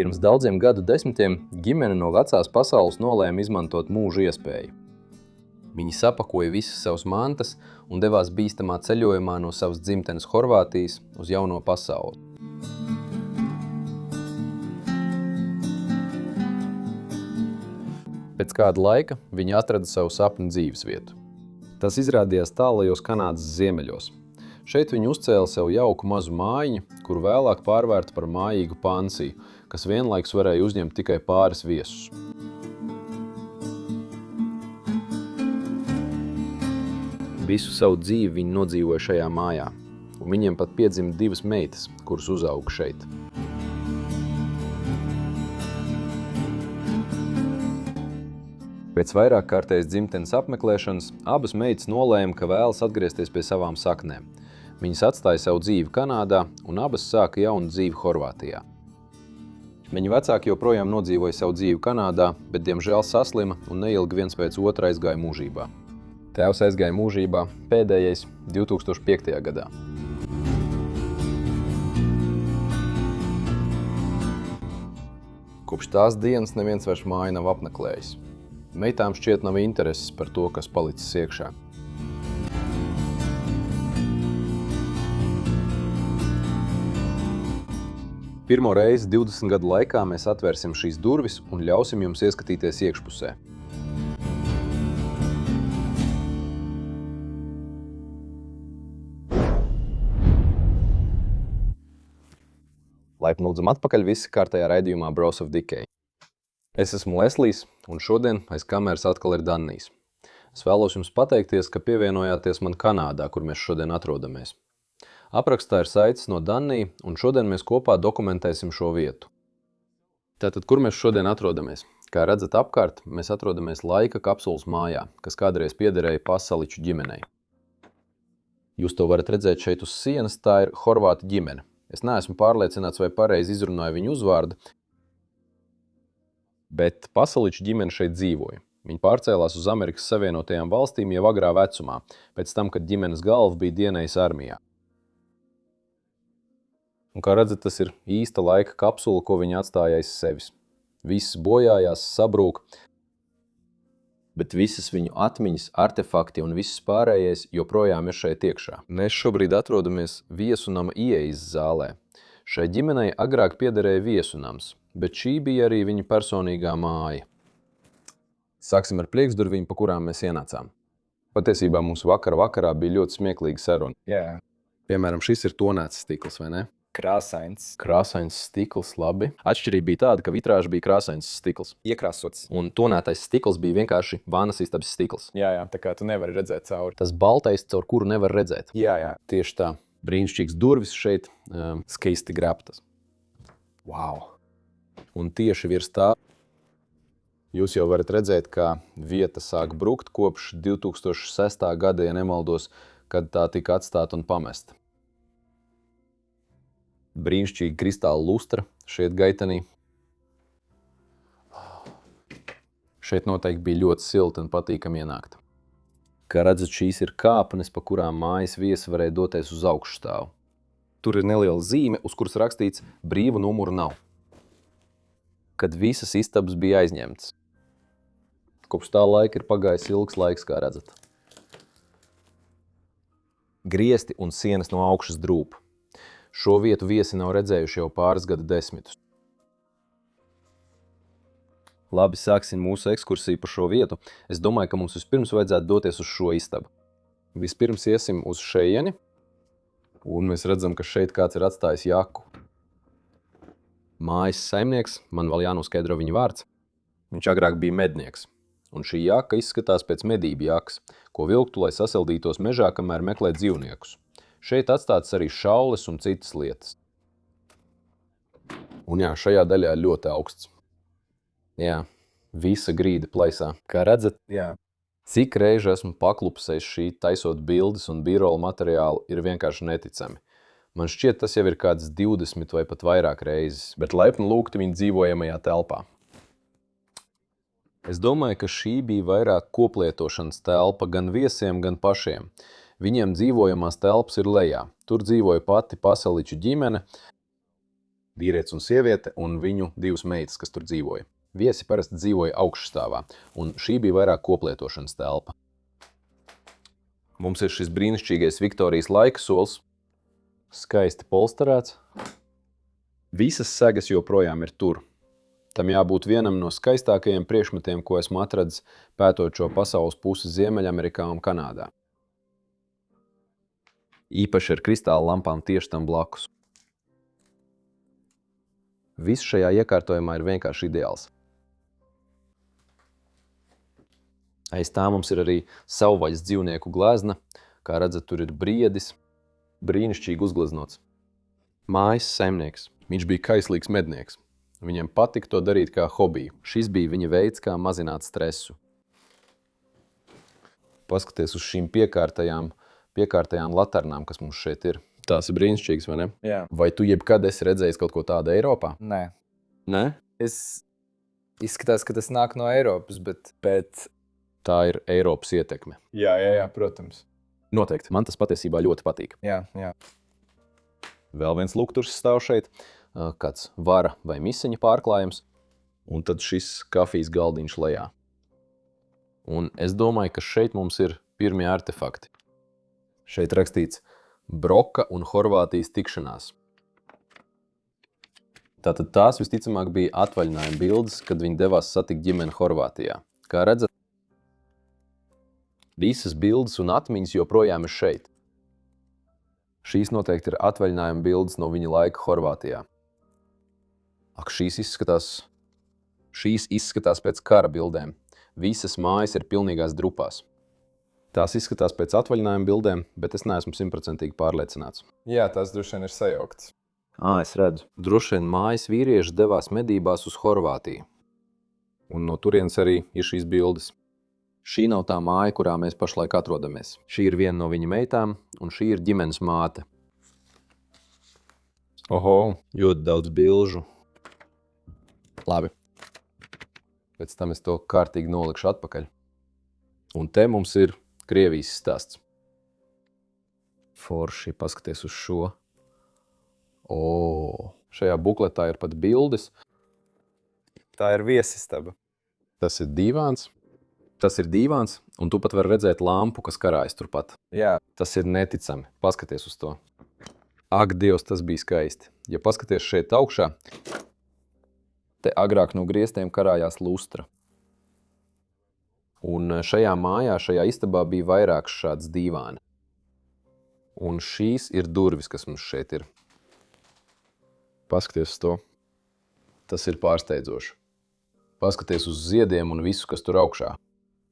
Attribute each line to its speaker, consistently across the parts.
Speaker 1: Pirms daudziem gadu desmitiem ģimene no vecās pasaules nolēma izmantot mūža iespēju. Viņi sapakoja visas savas mantas un devās bīstamā ceļojumā no savas dzimtenes Horvātijas uz jauno pasauli. Pēc kāda laika viņi atrada savu sapņu dzīvesvietu. Tas izrādījās tālajos Kanādas ziemeļos. Šeit viņi uzcēla sev jauku mazu mājiņu, kuru vēlāk pārvērta par mājīgu pansiju, kas vienlaikus varēja uzņemt tikai pāris viesus. Visu savu dzīvi viņi nodzīvoja šajā mājā, un viņiem pat piedzima 2 meitas, kuras uzauga šeit. Pēc vairāk kārtējas dzimtenes apmeklēšanas abas meitas nolēma, ka vēlas atgriezties pie savām saknēm. Viņas atstāja savu dzīvi Kanādā un abas sāka jaunu dzīvi Horvātijā. Viņu vecāki joprojām nodzīvoja savu dzīvi Kanādā, bet diemžēl saslima un neilgi viens pēc otra aizgāja mūžībā. Tēvs aizgāja mūžībā, pēdējais 2005. gadā. Kopš tās dienas neviens vairs māju nav apmeklējis. Meitām šķiet nav intereses par to, kas palicis iekšā. Pirmo reizi 20 gadu laikā mēs atvērsim šīs durvis un ļausim jums ieskatīties iekšpusē. Laipni lūdzam atpakaļ visi kārtējā raidījumā Bros of Decay. Es esmu Leslijs, un šodien aiz kameras atkal ir Dannijs. Es vēlos jums pateikties, ka pievienojāties man Kanādā, kur mēs šodien atrodamies. Aprakstā ir saites no Dannija, un šodien mēs kopā dokumentēsim šo vietu. Tātad, kur mēs šodien atrodamies? Kā redzat apkārt, mēs atrodamies laika kapsulas mājā, kas kādreiz piederēja Pasaliču ģimenei. Jūs to varat redzēt šeit uz sienas, tā ir horvātu ģimene. Es neesmu pārliecināts, vai pareizi izrunāju viņu uzvārdu, bet Pasaliču ģimene šeit dzīvoja. Viņi pārcēlās uz Amerikas Savienotajām valstīm jau agrā vecumā, pēc tam, kad ģimenes galva bija dienējis armijā. Un kā redzat, tas ir īsta laika kapsula, ko viņi atstāja aiz sevis. Viss bojājās, sabrūk, bet visas viņu atmiņas, artefakti un viss pārējais joprojām ir šeit iekšā. Mēs šobrīd atrodamies viesunama ieejas zālē. Šai ģimenei agrāk piederēja viesunams, bet šī bija arī viņa personīgā māja. Sāksim ar priekšdurvīm, pa kurām mēs ienācām. Patiesībā mums vakarā bija ļoti smieklīga saruna.
Speaker 2: Jā,
Speaker 1: Piemēram, šis ir tonēts stikls, vai ne?
Speaker 2: krāsains,
Speaker 1: Krāsains stikls, labi. Atšķirība bija tāda, ka vitrāža bija krāsains stikls.
Speaker 2: iekrāsots.
Speaker 1: Un tonētais stikls bija vienkārši vānas istabas stikls.
Speaker 2: Jā, tā kā tu nevari redzēt cauri.
Speaker 1: Tas baltais, caur kuru nevar redzēt.
Speaker 2: Jā.
Speaker 1: Tieši tā. Brīnišķīgs durvis šeit, skaisti grabtas.
Speaker 2: Wow.
Speaker 1: Un tieši virs tā jūs jau varat redzēt, kā vieta sāk brukt kopš 2006. gada, ja nemaldos, kad tā tika atstāta un pamesta. Brīnišķīga kristāla lustra šeit gaitenī. Šeit noteikti bija ļoti silti un patīkami ienākt. Kā redzat, šīs ir kāpnes, pa kurām mājas viesi varēja doties uz augšstāvu. Tur ir neliela zīme, uz kuras rakstīts brīvu numuru nav. Kad visas istabas bija aizņemtas. Kopš tā laika ir pagājis ilgs laiks, kā redzat. Griesti un sienas no augšas drūp. Šo vietu viesi nav redzējuši jau pāris gadu desmitus. Labi, sāksim mūsu ekskursiju pa šo vietu. Es domāju, ka mums vispirms vajadzētu doties uz šo istabu. Vispirms iesim uz šeieni, un mēs redzam, ka šeit kāds ir atstājis jaku. Mājas saimnieks, man vēl jānoskaidro viņa vārds. Viņš agrāk bija mednieks, un šī jaka izskatās pēc medību jakas, ko vilktu, lai sasildītos mežā, kamēr meklē dzīvniekus. Šeit atstātas arī šaules un citas lietas. Un jā, šajā daļā ir ļoti augsts. Jā, visa grīda plaisā. Kā redzat,
Speaker 2: Jā.
Speaker 1: cik reizi esmu paklupsējis šī taisot bildes un birola materiālu ir vienkārši neticami. Man šķiet, tas jau ir kāds 20 vai pat vairāk reizes, bet laipni lūgti viņa dzīvojamajā telpā. Es domāju, ka šī bija vairāk koplietošanas telpa gan viesiem, gan pašiem. Viņiem dzīvojamās telpas ir lejā. Tur dzīvoja pati Pasaliču ģimene. Vīrietis un sieviete un viņu divas meitas, kas tur dzīvoja. Viesi parasti dzīvoja augšstāvā, un šī bija vairāk koplietošanas telpa. Mums ir šis brīnišķīgais Viktorijas laika sols, skaisti polsterēts. Visas segas joprojām ir tur. Tam jābūt vienam no skaistākajiem priekšmetiem, ko esmu atradis, pētot šo pasaules pusi Ziemeļamerikā un Kanādā. Īpaši ar kristāla lampām tieši tam blakus. Viss šajā iekārtojumā ir vienkārši ideāls. Aiz tā mums ir arī savvaļas dzīvnieku glezna. Kā redzat, tur ir briedis, brīnišķīgi uzgleznots. Mājas saimnieks. Viņš bija kaislīgs mednieks. Viņam patika to darīt kā hobiju. Šis bija viņa veids, kā mazināt stresu. Paskaties uz šīm piekārtajām laternām, kas mums šeit ir. Tās ir brīnišķīgas, vai ne?
Speaker 2: Jā.
Speaker 1: Vai tu jebkad esi redzējis kaut ko tādu Eiropā?
Speaker 2: Nē.
Speaker 1: Nē?
Speaker 2: Izskatās, ka tas nāk no Eiropas, bet...
Speaker 1: Tā ir Eiropas ietekme.
Speaker 2: Jā, protams.
Speaker 1: Noteikti. Man tas patiesībā ļoti patīk.
Speaker 2: Jā.
Speaker 1: Vēl viens lukturs stāv šeit, kāds vara vai misiņa pārklājums, un tad šis kafijas galdiņš lejā. Un es domāju, ka šeit mums ir pirmie artefakti. Šeit rakstīts Broka un Horvātijas tikšanās. Tātad tās visticamāk bija atvaļinājuma bildes, kad viņi devās satikt ģimeni Horvātijā. Kā redzat, visas bildes un atmiņas joprojām ir šeit. Šīs noteikti ir atvaļinājuma bildes no viņa laika Horvātijā. Ak, šīs izskatās pēc kara bildēm. Visas mājas ir pilnīgās drupās. Tās izskatās pēc atvaļinājuma bildēm, bet es neesmu 100% pārliecināts.
Speaker 2: Jā, tās droši vien ir sajauktas.
Speaker 1: Es redzu. Droši vien mājas vīrieši devās medībās uz Horvātiju. Un no turienes arī ir šīs bildes. Šī nav tā māja, kurā mēs pašlaik atrodamies. Šī ir viena no viņa meitām, un šī ir ģimenes māte. Oho, ļoti daudz bilžu. Labi. Pēc tam es to kārtīgi nolikšu atpakaļ. Un te mums ir Krievijas stāsts. Forši, paskaties uz šo. Šajā bukletā ir pat bildes.
Speaker 2: Tā ir viesistaba.
Speaker 1: Tas ir dīvāns. Un tu pat vari redzēt lampu, kas karājas turpat.
Speaker 2: Jā.
Speaker 1: Tas ir neticami. Paskaties uz to. Ak, Dievs, tas bija skaisti. Ja paskaties šeit augšā, te agrāk no griestiem karājās lustra. Un šajā mājā, šajā istabā bija vairākas šādas dīvāni. Un šīs ir durvis, kas mums šeit ir. Paskaties uz to. Tas ir pārsteidzoši. Paskaties uz ziediem un visu, kas tur augšā.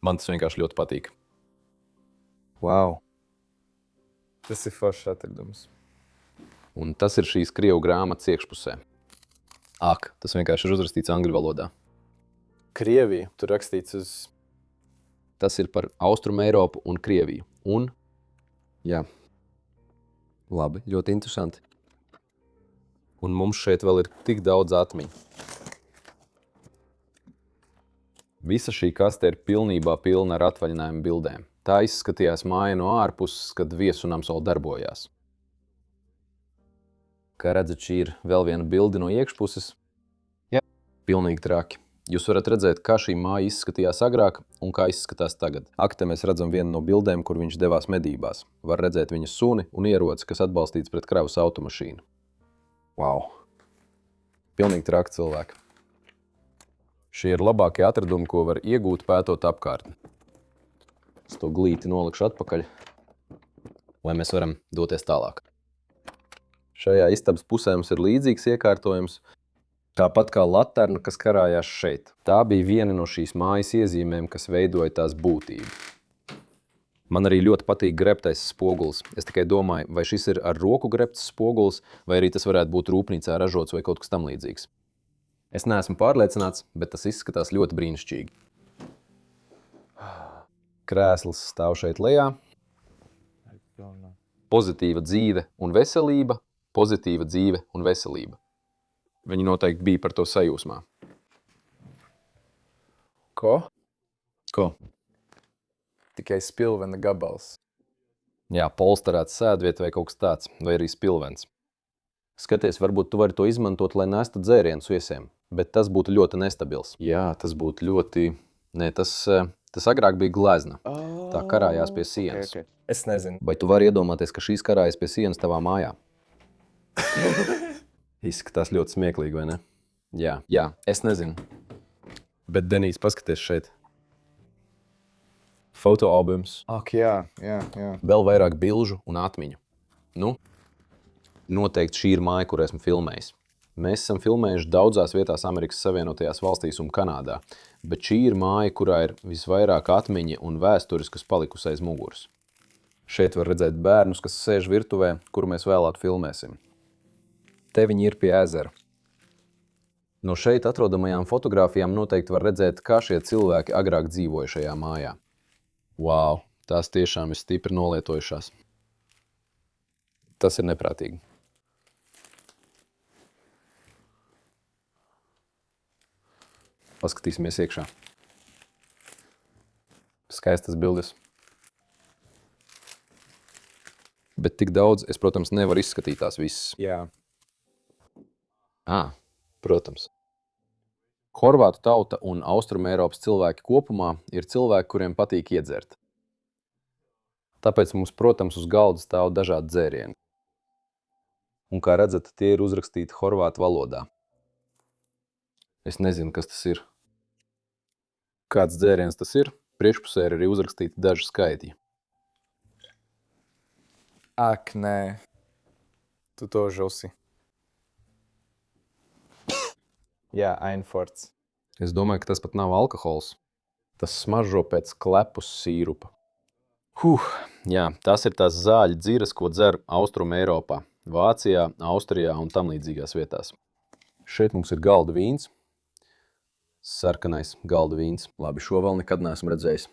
Speaker 1: Man tas vienkārši ļoti patīk.
Speaker 2: Wow. Tas ir foršs atradums.
Speaker 1: Un tas ir šīs Krievu grāmatas iekšpusē. Ak, tas vienkārši ir uzrakstīts angļu valodā.
Speaker 2: Krievija. Tur rakstīts uz...
Speaker 1: Tas ir par Austrumu Eiropu un Krieviju. Un, jā, labi, ļoti interesanti. Un mums šeit vēl ir tik daudz atmiņu. Visa šī kaste ir pilnībā pilna ar atvaļinājumu bildēm. Tā izskatījās māja no ārpuses, kad viesunams vēl darbojās. Kā redzat, šī ir vēl viena bilde no iekšpuses. Jā, pilnīgi traki. Jūs varat redzēt, kā šī māja izskatījās agrāk un kā izskatās tagad. Ak, te mēs redzam vienu no bildēm, kur viņš devās medībās. Var redzēt viņa suni un ieroci, kas atbalstīts pret kravas automašīnu. Wow! Pilnīgi traki cilvēki. Šie ir labākie atradumi, ko var iegūt pētot apkārtni. Es to glīti nolikšu atpakaļ, lai mēs varam doties tālāk. Šajā istabas pusē mums ir līdzīgs iekārtojums, tāpat kā laterna, kas karājās šeit. Tā bija viena no šīs mājas iezīmēm, kas veidoja tās būtību. Man arī ļoti patīk grebtais spogulis. Es tikai domāju, vai šis ir ar roku grebts spogulis, vai arī tas varētu būt rūpnīcā ražots vai kaut kas tam līdzīgs. Es neesmu pārliecināts, bet tas izskatās ļoti brīnišķīgi. Krēsls stāv šeit lejā. Pozitīva dzīve un veselība. Pozitīva dzīve un veselība. Viņi noteikti bija par to sajūsmā.
Speaker 2: Ko?
Speaker 1: Ko?
Speaker 2: Tikai spilvena gabals.
Speaker 1: Jā, polsterēts sēdvieta vai kaut kas tāds, vai arī spilvens. Skaties, varbūt tu vari to izmantot, lai nestu dzērienus viesiem, bet tas būtu ļoti nestabils. Jā, tas būtu ļoti... Nē, tas agrāk bija glezna. Tā karājās pie sienas.
Speaker 2: Okay. Es nezinu.
Speaker 1: Vai tu vari iedomāties, ka šīs karājas pie sienas tavā mājā? Izskatās ļoti smieklīgi, vai ne? Jā, es nezinu. Bet, Denīs, paskaties šeit. Fotoalbums.
Speaker 2: Ak, jā.
Speaker 1: Vēl vairāk bilžu un atmiņu. Nu, noteikti šī ir māja, kur esmu filmējis. Mēs esam filmējuši daudzās vietās Amerikas Savienotajās valstīs un Kanādā, bet šī ir māja, kurā ir visvairāk atmiņa un vēstures, kas palikusi aiz muguras. Šeit var redzēt bērnus, kas sēž virtuvē, kuru mēs vēlāk filmēsim.
Speaker 2: Te viņi ir pie ezera.
Speaker 1: No šeit atrodamajām fotogrāfijām noteikti var redzēt, kā šie cilvēki agrāk dzīvoja šajā mājā. Wow, tās tiešām ir stipri nolietojušās. Tas ir neprātīgi. Paskatīsimies iekšā. Skaistas bildes. Bet tik daudz es, protams, nevaru izskatīt tās visas.
Speaker 2: Jā.
Speaker 1: Protams. Horvātu tauta un Austrumeiropas cilvēki kopumā ir cilvēki, kuriem patīk iedzert. Tāpēc mums, protams, uz galda stāv dažādi dzērieni. Un, kā redzat, tie ir uzrakstīti horvātu valodā. Es nezinu, kas tas ir. Kāds dzēriens tas ir? Priekšpusē ir arī uzrakstīti daži skaitļi.
Speaker 2: Ak, nē. Tu to žusi. Jā, Einforts.
Speaker 1: Es domāju, ka tas pat nav alkohols. Tas smaržo pēc klepus sīrupa. Jā, tas ir tās zāļu dziras, ko dzer Austrumeiropā, Vācijā, Austrijā un tam līdzīgās vietās. Šeit mums ir galda vīns. Sarkanais galda vīns. Labi, šo vēl nekad neesmu redzējis.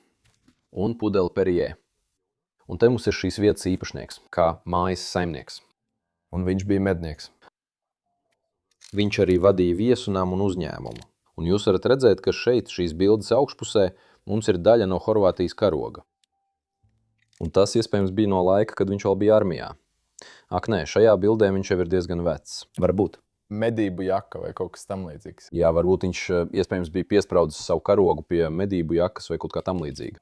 Speaker 1: Un pudeli Perrier. Un te mums ir šīs vietas īpašnieks, kā mājas saimnieks. Un viņš bija mednieks. Viņš arī vadīja viesunām un uzņēmumu. Un jūs varat redzēt, ka šeit šīs bildes augšpusē mums ir daļa no Horvātijas karoga. Un tas iespējams bija no laika, kad viņš vēl bija armijā. Ak, nē, šajā bildē viņš jau ir diezgan vecs. Varbūt.
Speaker 2: Medību jaka vai kaut kas tam līdzīgs.
Speaker 1: Jā, varbūt viņš iespējams bija piespraudis savu karogu pie medību jakas vai kaut kā tam līdzīga.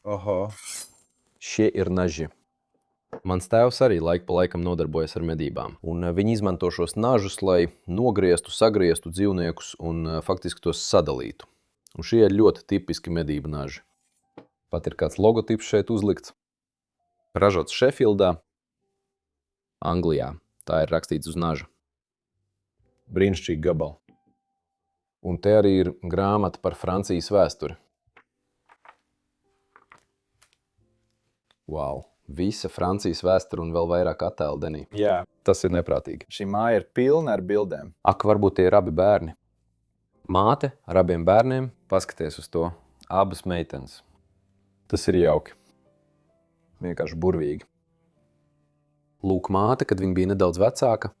Speaker 2: Oho.
Speaker 1: Šie ir naži. Mans tēvs arī laiku pa laikam nodarbojas ar medībām. Un viņi izmanto šos nažus, lai nogrieztu, sagrieztu dzīvniekus un faktiski tos sadalītu. Un šie ir ļoti tipiski medību naži. Pat ir kāds logotips šeit uzlikts. Ražots Šefildā, Anglijā. Tā ir rakstīts uz naža. Brīnišķīgi gabali. Un te arī ir grāmata par Francijas vēsturi. Wow, visa Francijas vēsture un vēl vairāk attēlu, Denī.
Speaker 2: Jā.
Speaker 1: Tas ir neprātīgi.
Speaker 2: Šī māja ir pilna ar bildēm.
Speaker 1: Ak, varbūt tie ir abi bērni. Māte ar abiem bērniem, paskaties uz to. Abas meitenes. Tas ir jauki. Vienkārši burvīgi. Lūk, māte, kad viņa bija nedaudz vecāka.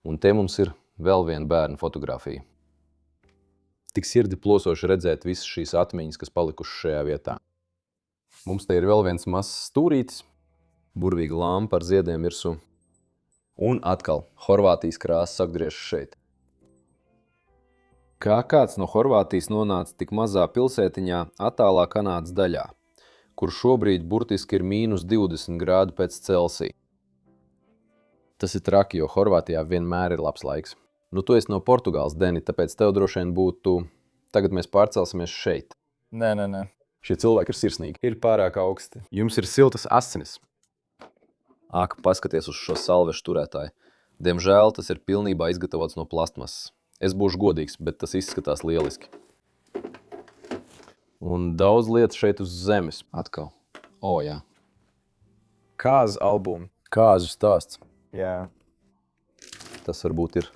Speaker 1: Un te mums ir vēl viena bērna fotografija. Tik sirdi plosoši redzēt visas šīs atmiņas, kas palikušas šajā vietā. Mums te ir vēl viens mazs stūrītis, burvīga lampa ar ziediem virsū. Un atkal Horvātijas krāsas apgriežas šeit. Kā kāds no Horvātijas nonāca tik mazā pilsētiņā attālā Kanādas daļā, kur šobrīd burtiski ir -20 grādi pēc Celsija. Tas ir traki, jo Horvātijā vienmēr ir labs laiks. Nu, tu esi no Portugāles, Deni, tāpēc tev droši vien būtu... Tagad mēs pārcelsimies šeit.
Speaker 2: Nē.
Speaker 1: Šie cilvēki ir sirsnīgi.
Speaker 2: Ir pārāk augsti.
Speaker 1: Jums ir siltas asinis. Ak, paskaties uz šo salvešu turētāju. Diemžēl tas ir pilnībā izgatavots no plastmasas. Es būšu godīgs, bet tas izskatās lieliski. Un daudz lietu šeit uz zemes. Atkal. Jā.
Speaker 2: Kāzu albumu.
Speaker 1: Kāzu stāsts.
Speaker 2: Jā.
Speaker 1: Tas varbūt ir.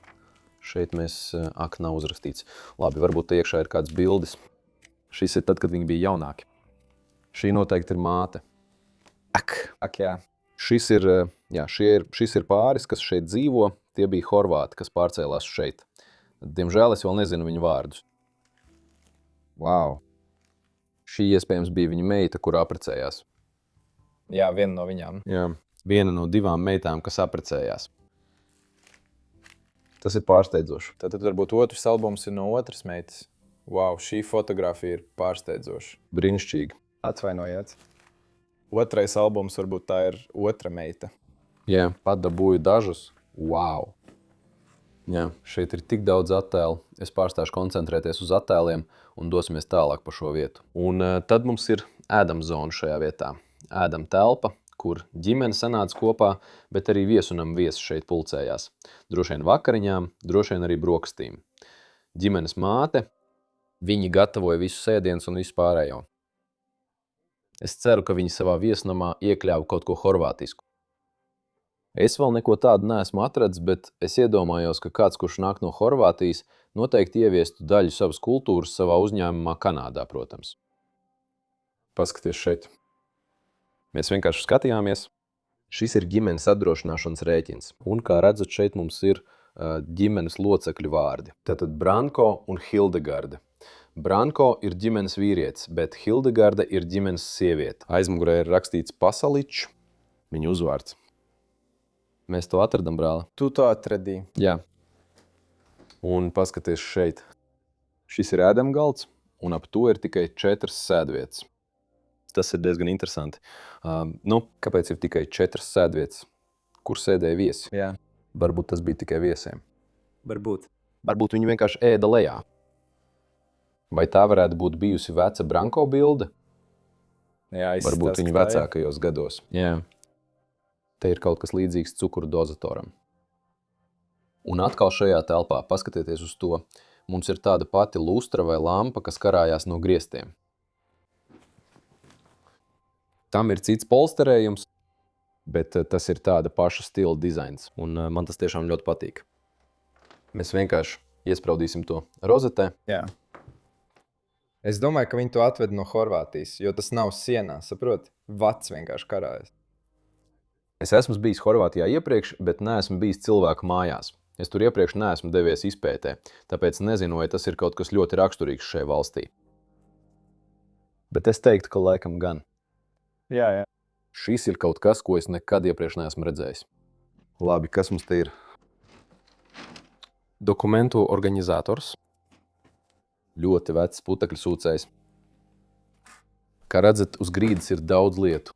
Speaker 1: Šeit mēs... Ak, nav uzrakstīts. Labi, varbūt te iekšā ir kāds bildes. Šis ir tad, kad viņi bija jaunāki. Šī noteikti ir māte.
Speaker 2: Ak, jā.
Speaker 1: Šis ir pāris, kas šeit dzīvo. Tie bija horvāti, kas pārcēlās šeit. Diemžēl es vēl nezinu viņu vārdus.
Speaker 2: Wow.
Speaker 1: Šī iespējams bija viņa meita, kur apprecējās.
Speaker 2: Jā, viena no viņām.
Speaker 1: Jā, viena no 2 meitām, kas apprecējās. Tas ir pārsteidzoši.
Speaker 2: Tad varbūt otrs albums ir no otras meitas. Wow, šī fotografija ir pārsteidzoša.
Speaker 1: Brīnišķīgi.
Speaker 2: Atvainojiet. Otrais albums varbūt tā ir otra meita.
Speaker 1: Jā, padabūju dažus. Wow! Jā, šeit ir tik daudz attēlu. Es pārstāšu koncentrēties uz attēliem un dosimies tālāk pa šo vietu. Un tad mums ir ēdam zona šajā vietā. Ēdam telpa, kur ģimene sanāca kopā, bet arī viesunam viesi šeit pulcējās. Droši vien vakariņām, droši vien arī brokastīm. Ģimenes māte, viņi gatavoja visu sēdienus un visu pārējo. Es ceru, ka viņi savā viesnamā iekļāva kaut ko horvātisku. Es vēl neko tādu neesmu atradzis, bet es iedomājos, ka kāds, kurš nāk no Horvātijas, noteikti ieviestu daļu savas kultūras savā uzņēmumā Kanādā, protams. Paskaties šeit. Mēs vienkārši skatījāmies. Šis ir ģimenes apdrošināšanas rēķins. Un, kā redzat, šeit mums ir ģimenes locekļu vārdi. Tātad Branko un Hildegarde. Branko ir ģimenes vīrietis, bet Hildegarde ir ģimenes sieviete. Aizmugurē ir rakstīts Pasaličs, viņa uzvārds. Mēs to atradam, brāli.
Speaker 2: Tu to atradīji.
Speaker 1: Jā. Un paskaties šeit. Šis ir ēdamgalds, un ap to ir tikai 4 sēdvietas. Tas ir diezgan interesanti. Kāpēc ir tikai 4 sēdvietas? Kur sēdēja viesi?
Speaker 2: Jā.
Speaker 1: Varbūt tas bija tikai viesiem.
Speaker 2: Varbūt.
Speaker 1: Varbūt viņi vienkārši ēda lejā. Vai tā varētu būt bijusi veca Branko bilde?
Speaker 2: Jā,
Speaker 1: Varbūt viņa vecākajos gados. Jā. Te ir kaut kas līdzīgs cukuru dozatoram. Un atkal šajā telpā, paskatieties uz to, mums ir tāda pati lustra vai lampa, kas karājās no griestiem. Tam ir cits polsterējums, bet tas ir tāda paša stila dizains, un man tas tiešām ļoti patīk. Mēs vienkārši iespraudīsim to rozetē.
Speaker 2: Jā. Es domāju, ka viņi to atved no Horvātijas, jo tas nav sienā, saproti? Vats vienkārši karājas.
Speaker 1: Es esmu bijis Horvātijā iepriekš, bet neesmu bijis cilvēku mājās. Es tur iepriekš neesmu devies izpētē, tāpēc nezinu, vai tas ir kaut kas ļoti raksturīgs šajā valstī. Bet es teiktu, ka laikam gan.
Speaker 2: Jā.
Speaker 1: Šis ir kaut kas, ko es nekad iepriekš neesmu redzējis. Labi, kas mums te ir? Dokumentu organizators. Ļoti vecs putekļu sūcējs. Kā redzat, uz grīdas ir daudz lietu.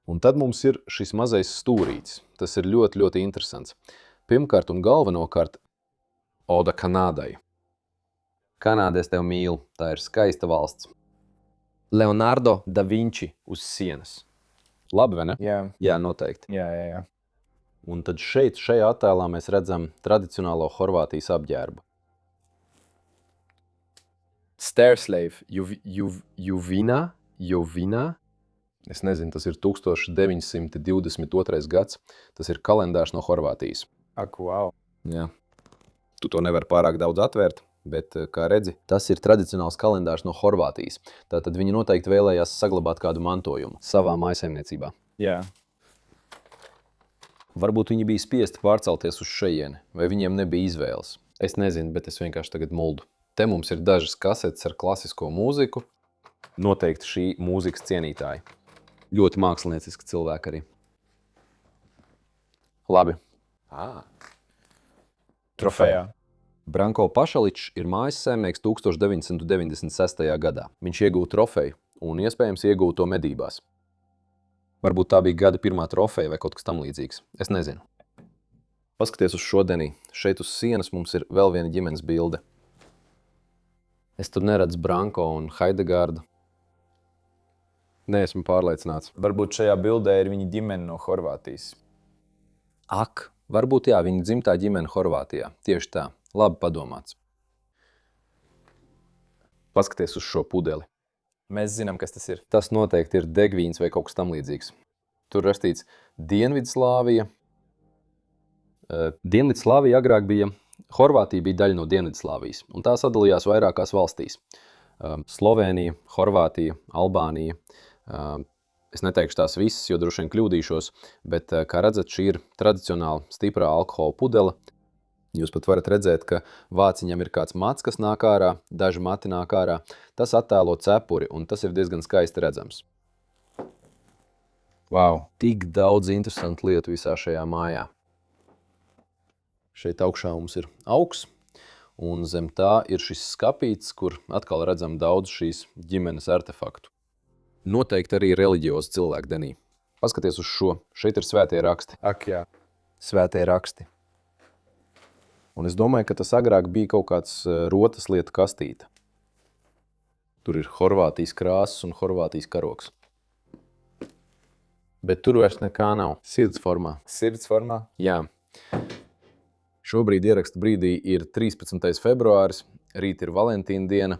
Speaker 1: Un tad mums ir šis mazais stūrītis. Tas ir ļoti, ļoti interesants. Pirmkārt un galvenokārt Oda Kanādai. Kanāda, es tev mīlu. Tā ir skaista valsts. Leonardo da Vinci uz sienas. Labi, vai ne?
Speaker 2: Jā.
Speaker 1: Jā, noteikti.
Speaker 2: Jā.
Speaker 1: Un tad šeit, šajā attēlā mēs redzam tradicionālo Horvātijas apģērbu. Stairslave, Juvina. Es nezinu, tas ir 1922. gads. Tas ir kalendārs no Horvātijas.
Speaker 2: Ak, wow.
Speaker 1: Jā. Tu to nevar pārāk daudz atvērt, bet, kā redzi, tas ir tradicionāls kalendārs no Horvātijas. Tātad viņi noteikti vēlējās saglabāt kādu mantojumu savā mājsaimniecībā.
Speaker 2: Jā.
Speaker 1: Varbūt viņi bija spiesti pārcelties uz šejieni, vai viņiem nebija izvēles. Es nezinu, bet es vienkārši tagad muldu. Te mums ir dažas kasetes ar klasisko mūziku. Noteikti šī mūzikas cienītāji. Ļoti mākslinieciski cilvēki arī. Labi.
Speaker 2: Trofejā.
Speaker 1: Branko Pašaličs ir mājas saimnieks 1996. gadā. Viņš iegūta trofeju un iespējams iegūta to medībās. Varbūt tā bija gada pirmā trofeja vai kaut kas tam līdzīgs. Es nezinu. Paskaties uz šodienī. Šeit uz sienas mums ir vēl viena ģimenes bilde. Es tur neredzu Branko un Hildegardu. Neesmu pārliecināts.
Speaker 2: Varbūt šajā bildē ir viņa ģimene no Horvātijas.
Speaker 1: Ak, varbūt jā, viņa dzimtā ģimene Horvātijā. Tieši tā. Labi padomāts. Paskaties uz šo pudeli.
Speaker 2: Mēs zinām, kas tas ir.
Speaker 1: Tas noteikti ir degvīns vai kaut kas tam līdzīgs. Tur rakstīts Dienvidslāvija. Dienvidslāvija agrāk bija, Horvātija bija daļa no Dienvidslāvijas, un tā sadalījās vairākās valstīs. Slovēnija, Horvātija, Albānija. Es neteikšu tās visas, jo droši vien kļūdīšos, bet, kā redzat, šī ir tradicionāli stiprā alkohola pudele. Jūs pat varat redzēt, ka vāciņam ir kāds mats, kas nāk ārā, daži mati nāk ārā. Tas attēlo cepuri, un tas ir diezgan skaisti redzams.
Speaker 2: Wow.
Speaker 1: Tik daudz interesantu lietu visā šajā mājā. Šeit augšā mums ir augs, un zem tā ir šis skapīts, kur atkal redzam daudz šīs ģimenes artefaktu. Noteikti arī reliģiozi cilvēki, Denī. Paskaties uz šo. Šeit ir svētie raksti.
Speaker 2: Ak, jā.
Speaker 1: Svētie raksti. Un es domāju, ka tas agrāk bija kaut kāds rotas lietu kastīte. Tur ir Horvātijas krāsas un Horvātijas karogs. Bet tur vairs nekā nav. Sirds formā.
Speaker 2: Sirds formā?
Speaker 1: Jā. Šobrīd ieraksta brīdī ir 13. februāris, rīt ir Valentīna diena,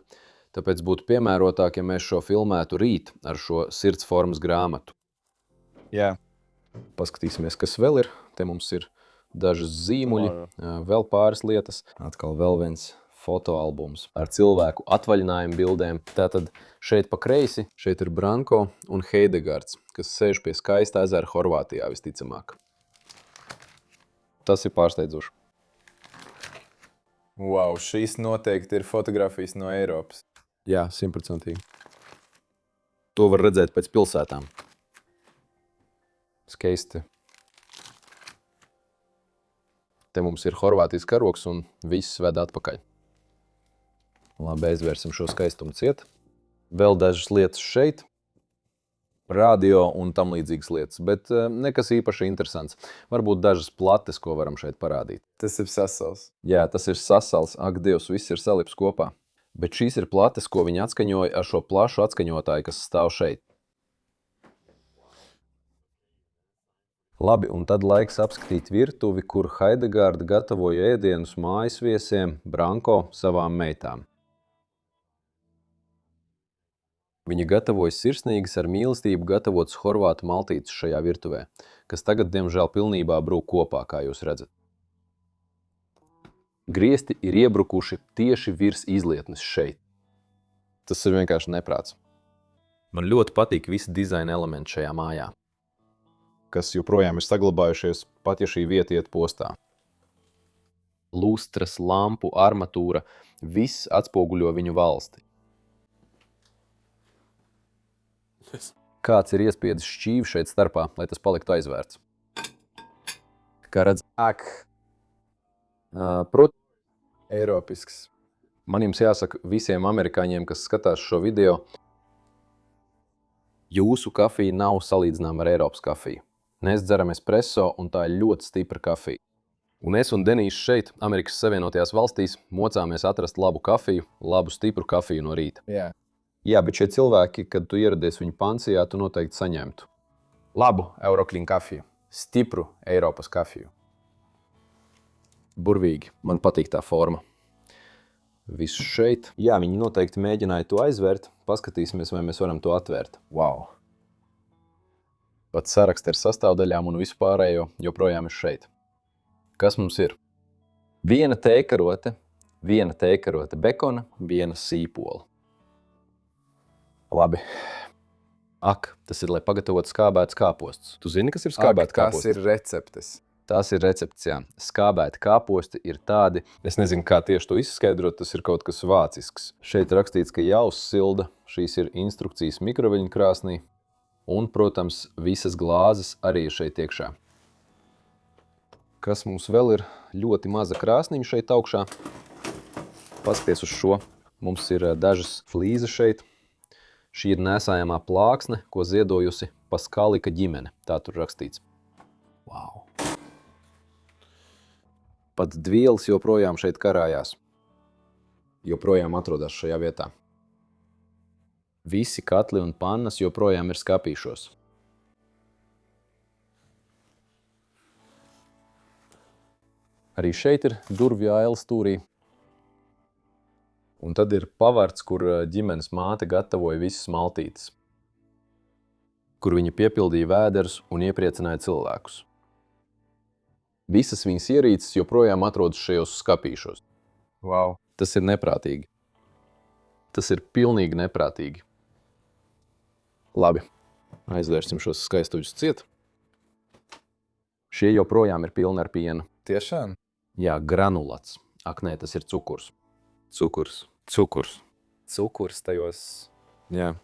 Speaker 1: tāpēc būtu piemērotāk, ja mēs šo filmētu rīt ar šo sirds formas grāmatu.
Speaker 2: Jā.
Speaker 1: Paskatīsimies, kas vēl ir. Te mums ir dažas zīmuļi, vēl pāris lietas. Atkal vēl viens fotoalbums ar cilvēku atvaļinājumu bildēm. Tātad šeit pa kreisi, šeit ir Branko un Heidegards, kas sēž pie skaista ezera Horvātijā visticamāk. Tas ir pārsteidzoši.
Speaker 2: Wow, šīs noteikti ir fotografijas no Eiropas.
Speaker 1: Jā, 100%. To var redzēt pēc pilsētām. Skaisti. Te mums ir Horvātijas karogs un viss ved atpakaļ. Labi, aizvērsim šo skaistumu ciet. Vēl dažas lietas šeit. Radio un tam līdzīgas lietas, bet nekas īpaši interesants. Varbūt dažas plates, ko varam šeit parādīt.
Speaker 2: Tas ir sasals.
Speaker 1: Jā, tas ir sasals. Ak, Dievs, viss ir salips kopā. Bet šīs ir plates, ko viņi atskaņoja ar šo plašu atskaņotāju, kas stāv šeit. Labi, un tad laiks apskatīt virtuvi, kur Heidegarda gatavoja ēdienus mājas viesiem, Branko savām meitām. Viņa gatavoja sirsnīgas ar mīlestību gatavotas horvātu maltītes šajā virtuvē, kas tagad, diemžēl, pilnībā brūk kopā, kā jūs redzat. Griesti ir iebrukuši tieši virs izlietnes šeit. Tas ir vienkārši neprāts. Man ļoti patīk visi dizaina elementi šajā mājā, kas joprojām ir saglabājušies, pat ja šī vieta iet postā. Lustras, lampu, armatūra, viss atspoguļo viņu valsti. Kāds ir iespiedis šķīvi šeit starpā, lai tas paliktu aizvērts? Kā redz?
Speaker 2: Ak. Eiropisks.
Speaker 1: Man jums jāsaka visiem amerikāņiem, kas skatās šo video, jūsu kafija nav salīdzināma ar Eiropas kafiju. Mēs dzeram espresso, un tā ir ļoti stipra kafija. Un es un Denīs šeit, Amerikas Savienotajās valstīs, mocāmies atrast labu kafiju, labu stipru kafiju no rīta.
Speaker 2: Jā.
Speaker 1: Jā, bet šie cilvēki, kad tu ieradies viņu pansijā, tu noteikti saņemtu
Speaker 2: Labu Euroclean kafiju. Stipru Eiropas kafiju.
Speaker 1: Burvīgi. Man patīk tā forma. Viss šeit. Jā, viņi noteikti mēģināja to aizvērt. Paskatīsimies, vai mēs varam to atvērt.
Speaker 2: Wow.
Speaker 1: Pat saraksti ar sastāvdaļām un visu pārējo joprojām ir šeit. Kas mums ir? Viena tēkarote bekona, viena sīpola. Labi. Ak, tas ir, lai pagatavotu skābētas kāpostus. Tu zini, kas ir skābēta kāposti?
Speaker 2: Tas ir receptes.
Speaker 1: Tās ir recepts, jā. Skābēti kāposti ir tādi, es nezinu, kā tieši to izskaidrot, tas ir kaut kas vācisks. Šeit rakstīts, ka jāuzsilda, šīs ir instrukcijas mikroviļņu krāsnī, un, protams, visas glāzes arī ir šeit iekšā. Kas mums vēl ir? Ļoti maza krāsniņa šeit augšā. Paskaties uz šo. Mums ir dažas flīzes šeit. Šī ir nēsājamā plāksne, ko ziedojusi Paskalika ģimene. Tā tur rakstīts. Wow. Pat dvielas joprojām šeit karājās. Joprojām atrodas šajā vietā. Visi katli un pannas joprojām ir skapīšos. Arī šeit ir durvju aila stūrī. Un tad ir pavarts, kur ģimenes māte gatavoja visas maltītes, kur viņa piepildīja vēderus un iepriecināja cilvēkus. Visas viņas ierīces joprojām atrodas šajos skapīšos.
Speaker 2: Wow.
Speaker 1: Tas ir neprātīgi. Tas ir pilnīgi neprātīgi. Labi, aizvērsim šos skaistuļus ciet. Šie joprojām ir pilni ar pienu.
Speaker 2: Tiešām?
Speaker 1: Jā, granulats. Ak, nē, tas ir cukurs. Cukurs.
Speaker 2: Cukurs tajos
Speaker 1: Jā.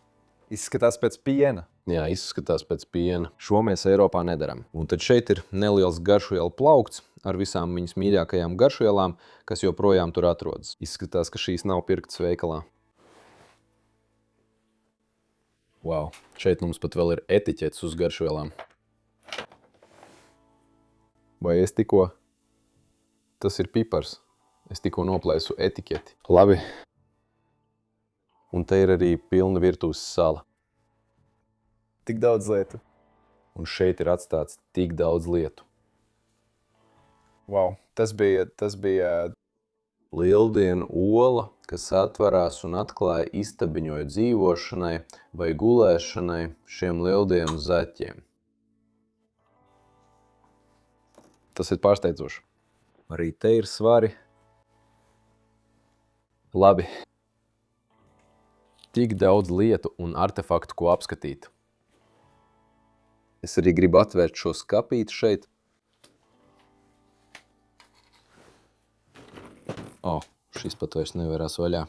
Speaker 2: izskatās pēc piena.
Speaker 1: Jā, izskatās pēc piena. Šo mēs Eiropā nedaram. Un tad šeit ir neliels garšvielu plaukts ar visām viņas mīļākajām garšvielām, kas joprojām tur atrodas. Izskatās, ka šīs nav pirktas veikalā. Wow, šeit mums pat vēl ir etiķetes uz garšvielām. Vai es tikko... Tas ir pipars. Es tikko noplēsu etiķeti. Labi. Un te ir arī pilna virtuves sala.
Speaker 2: Tik daudz lietu.
Speaker 1: Un šeit ir atstāts tik daudz lietu.
Speaker 2: Wow, tas bija
Speaker 1: Lieldienu ola, kas atverās un atklāja istabiņoju dzīvošanai vai gulēšanai šiem lieldienu zaķiem. Tas ir pārsteidzoši. Arī te ir svari. Labi. Tik daudz lietu un artefaktu, ko apskatīt. Es arī gribu atvērt šo skapīti šeit. Šis pat vairs nevarās vaļā.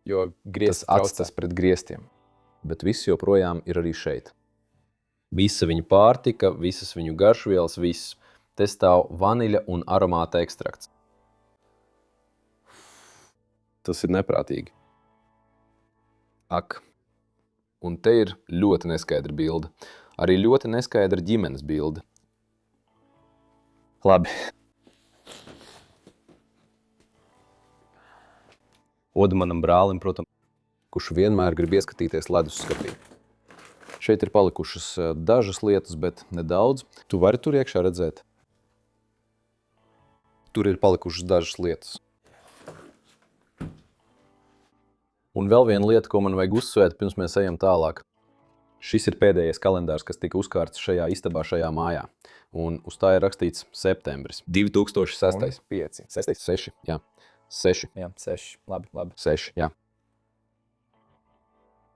Speaker 2: jo griezts
Speaker 1: Atstas pret griestiem. Bet viss joprojām ir arī šeit. Visa viņu pārtika, visas viņu garšvielas, viss. Te stāv vaniļa un aromāta ekstrakts. Tas ir neprātīgi. Ak. Un te ir ļoti neskaidra bilde. Arī ļoti neskaidra ģimenes bilde. Labi. Oda manam brālim, protams, kurš vienmēr grib ieskatīties ledusskapī. Šeit ir palikušas dažas lietas, bet nedaudz. Tu vari tur iekšā redzēt? Tur ir palikušas dažas lietas. Un vēl viena lieta, ko man vajag uzsvērt, pirms mēs ejam tālāk. Šis ir pēdējais kalendārs, kas tika uzkārts šajā istabā, šajā mājā. Un uz tā ir rakstīts septembris. 2006.
Speaker 2: 5.
Speaker 1: 6, jā. 6.
Speaker 2: Jā, 6. Labi.
Speaker 1: 6, jā.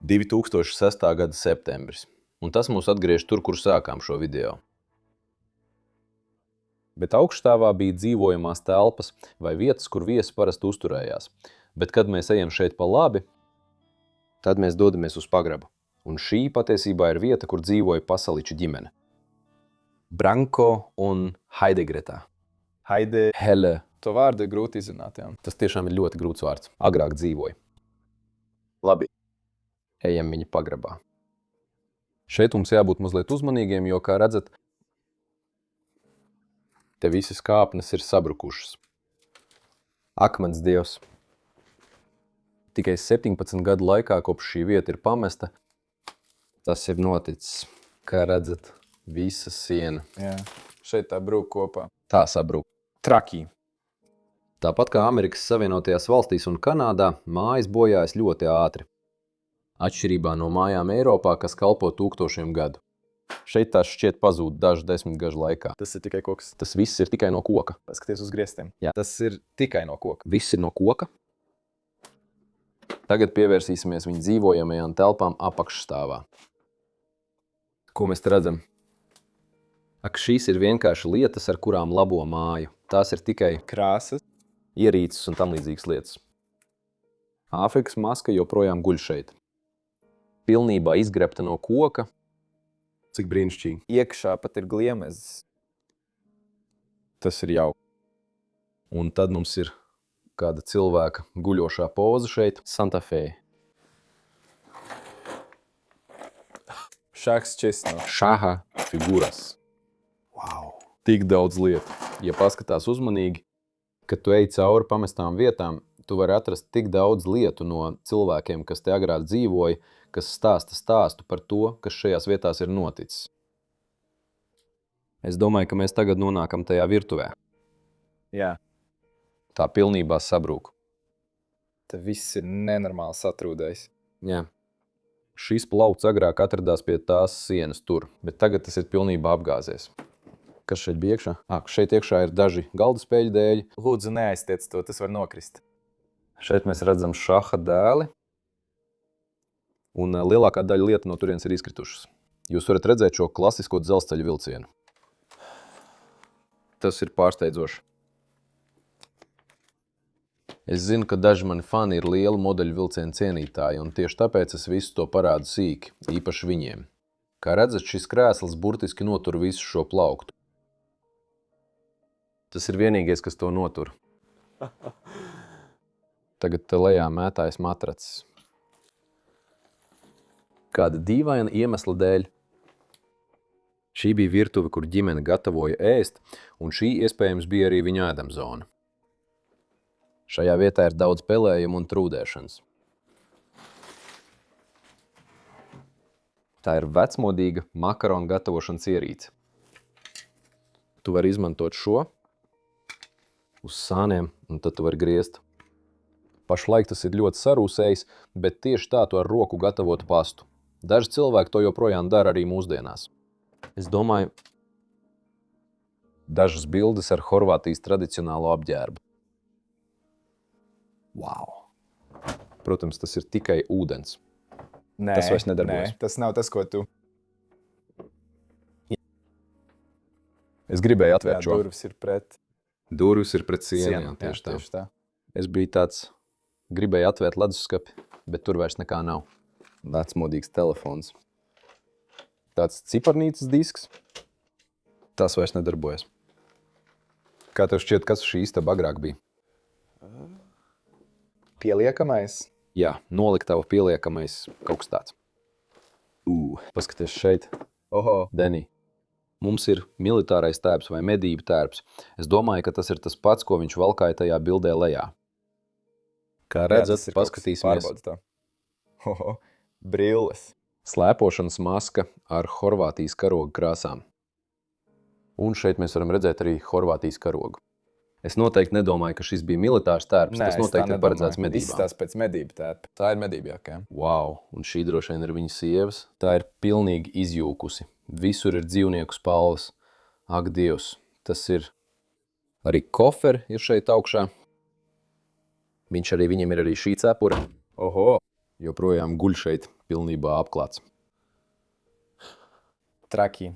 Speaker 1: 2006. gada septembris. Un tas mūs atgriež tur, kur sākām šo video. Bet augststāvā bija dzīvojamās telpas vai vietas, kur viesi parasti uzturējās. Bet kad mēs ejam šeit pa labi, tad mēs dodamies uz pagrabu. Un šī patiesībā ir vieta, kur dzīvoja Pasaliča ģimene. Branko un Heidegretā. Hele.
Speaker 2: To vārdu ir grūti izrunāt, jā.
Speaker 1: Tas tiešām ir ļoti grūts vārds. Agrāk dzīvoja. Labi. Ejam viņa pagrabā. Šeit mums jābūt mazliet uzmanīgiem, jo, kā redzat, te visas kāpnes ir sabrukušas. Akmens dievs. Tikai 17 gadu laikā, kopš šī vieta ir pamesta, tas ir noticis. Kā redzat, visa siena.
Speaker 2: Jā. Šeit tā brūk kopā.
Speaker 1: Tā sabrūk.
Speaker 2: Trakī.
Speaker 1: Tāpat kā Amerikas Savienotajās valstīs un Kanādā, mājas bojājas ļoti ātri. Atšķirībā no mājām Eiropā, kas kalpo tūkstošiem gadu. Šeit tās šķiet pazūd dažu desmitgažu laikā.
Speaker 2: Tas ir tikai koks.
Speaker 1: Tas viss ir tikai no koka.
Speaker 2: Paskaties uz griestiem.
Speaker 1: Jā.
Speaker 2: Tas ir tikai no koka.
Speaker 1: Viss ir no koka. Tagad pievērsīsimies viņa dzīvojamajām telpām apakšstāvā. Ko mēs te redzam? Ak, šīs ir vienkārši lietas, ar kurām labo māju. Tās ir tikai
Speaker 2: Krāsas.
Speaker 1: ierīces un tam līdzīgas lietas. Āfrikas maska joprojām guļ šeit. Pilnībā izgrebta no koka. Cik brīnišķīgi.
Speaker 2: Iekšā pat ir gliemezes.
Speaker 1: Tas ir jauki. Un tad mums ir kāda cilvēka guļošā poza šeit. Santa Fe.
Speaker 2: Šāks česno.
Speaker 1: Šaha figuras.
Speaker 2: Wow.
Speaker 1: Tik daudz lietu. Ja paskatās uzmanīgi, kad tu ej cauri pamestām vietām, tu vari atrast tik daudz lietu no cilvēkiem, kas te agrāk dzīvoja, kas stāsta stāstu par to, kas šajās vietās ir noticis. Es domāju, ka mēs tagad nonākam tajā virtuvē.
Speaker 2: Jā.
Speaker 1: Tā pilnībā sabrūk.
Speaker 2: Te viss ir nenormāli satrūdējis.
Speaker 1: Jā. Šis plauts agrāk atradās pie tās sienas tur, bet tagad tas ir pilnībā apgāzies. Kas šeit bija iekšā? Šeit iekšā ir daži galda spēļu dēļi.
Speaker 2: Lūdzu, neaiztiec to, tas var nokrist.
Speaker 1: Šeit mēs redzam šaha dēli. Un lielākā daļa lietu no turienes ir izkritušas. Jūs varat redzēt šo klasisko dzelzceļa vilcienu. Tas ir pārsteidzoši. Es zinu, ka daži mani fani ir lieli modeļu vilcienu cienītāji, un tieši tāpēc es visu to parādu sīki, īpaši viņiem. Kā redzat, šis krēsls burtiski notur visu šo plauktu. Tas ir vienīgais, kas to notur. Tagad te lejā mētājas matracis. Kāda dīvaina iemesla dēļ. Šī bija virtuve, kur ģimene gatavoja ēst, un šī iespējams bija arī viņa ēdamzona. Šajā vietā ir daudz pelējumu un trūdēšanas. Tā ir vecmodīga makaronu gatavošanas ierīce. Tu vari izmantot šo uz sāniem, un tad tu vari griezt. Pašlaik tas ir ļoti sarūsējis, bet tieši tā tu ar roku gatavotu pastu. Daži cilvēki to joprojām dara arī mūsdienās. Es domāju, dažas bildes ar Horvātijas tradicionālo apģērbu. Wow! Protams, tas ir tikai ūdens.
Speaker 2: Nē,
Speaker 1: Tas vairs nedarbojas.
Speaker 2: Nē, tas nav tas, ko tu...
Speaker 1: Es gribēju atvērt šo.
Speaker 2: Durvis ir pret
Speaker 1: Durvis ir pret sienu, jā, tieši tā. Es biju tāds, gribēju atvērt leduskapi, bet tur vairs nekā nav. Vecmodīgs telefons. Tāds ciparnīcas disks. Tas vairs nedarbojas. Kā tev šķiet, kas šī istaba agrāk bija?
Speaker 2: pieliekamais.
Speaker 1: Jā, noliktava pieliekamais kaut kas tāds. Paskaties šeit.
Speaker 2: Oho.
Speaker 1: Denī. Mums ir militārais tērps vai medību tērps. Es domāju, ka tas ir tas pats, ko viņš valkāja tajā bildē lejā. Kā redzat, paskatīsimies.
Speaker 2: Oho, brilles.
Speaker 1: Slēpošanas maska ar Horvātijas karoga krāsām. Un šeit mēs varam redzēt arī Horvātijas karogu. Es noteikti nedomāju, ka šis bija militārs tērps.
Speaker 2: Nē,
Speaker 1: tas noteikti ir paredzēts medībām.
Speaker 2: Izstās pēc medību tērpa. Tā ir medību jākā.
Speaker 1: Wow, un šī droši vien ir viņa sievas. Tā ir pilnīgi izjūkusi. Visur ir dzīvnieku spalvas. Ak, Dievs, tas ir... Arī koferi ir šeit augšā. Viņam ir arī šī cepura.
Speaker 2: Oho.
Speaker 1: Joprojām guļ šeit pilnībā apklāts.
Speaker 2: Traki.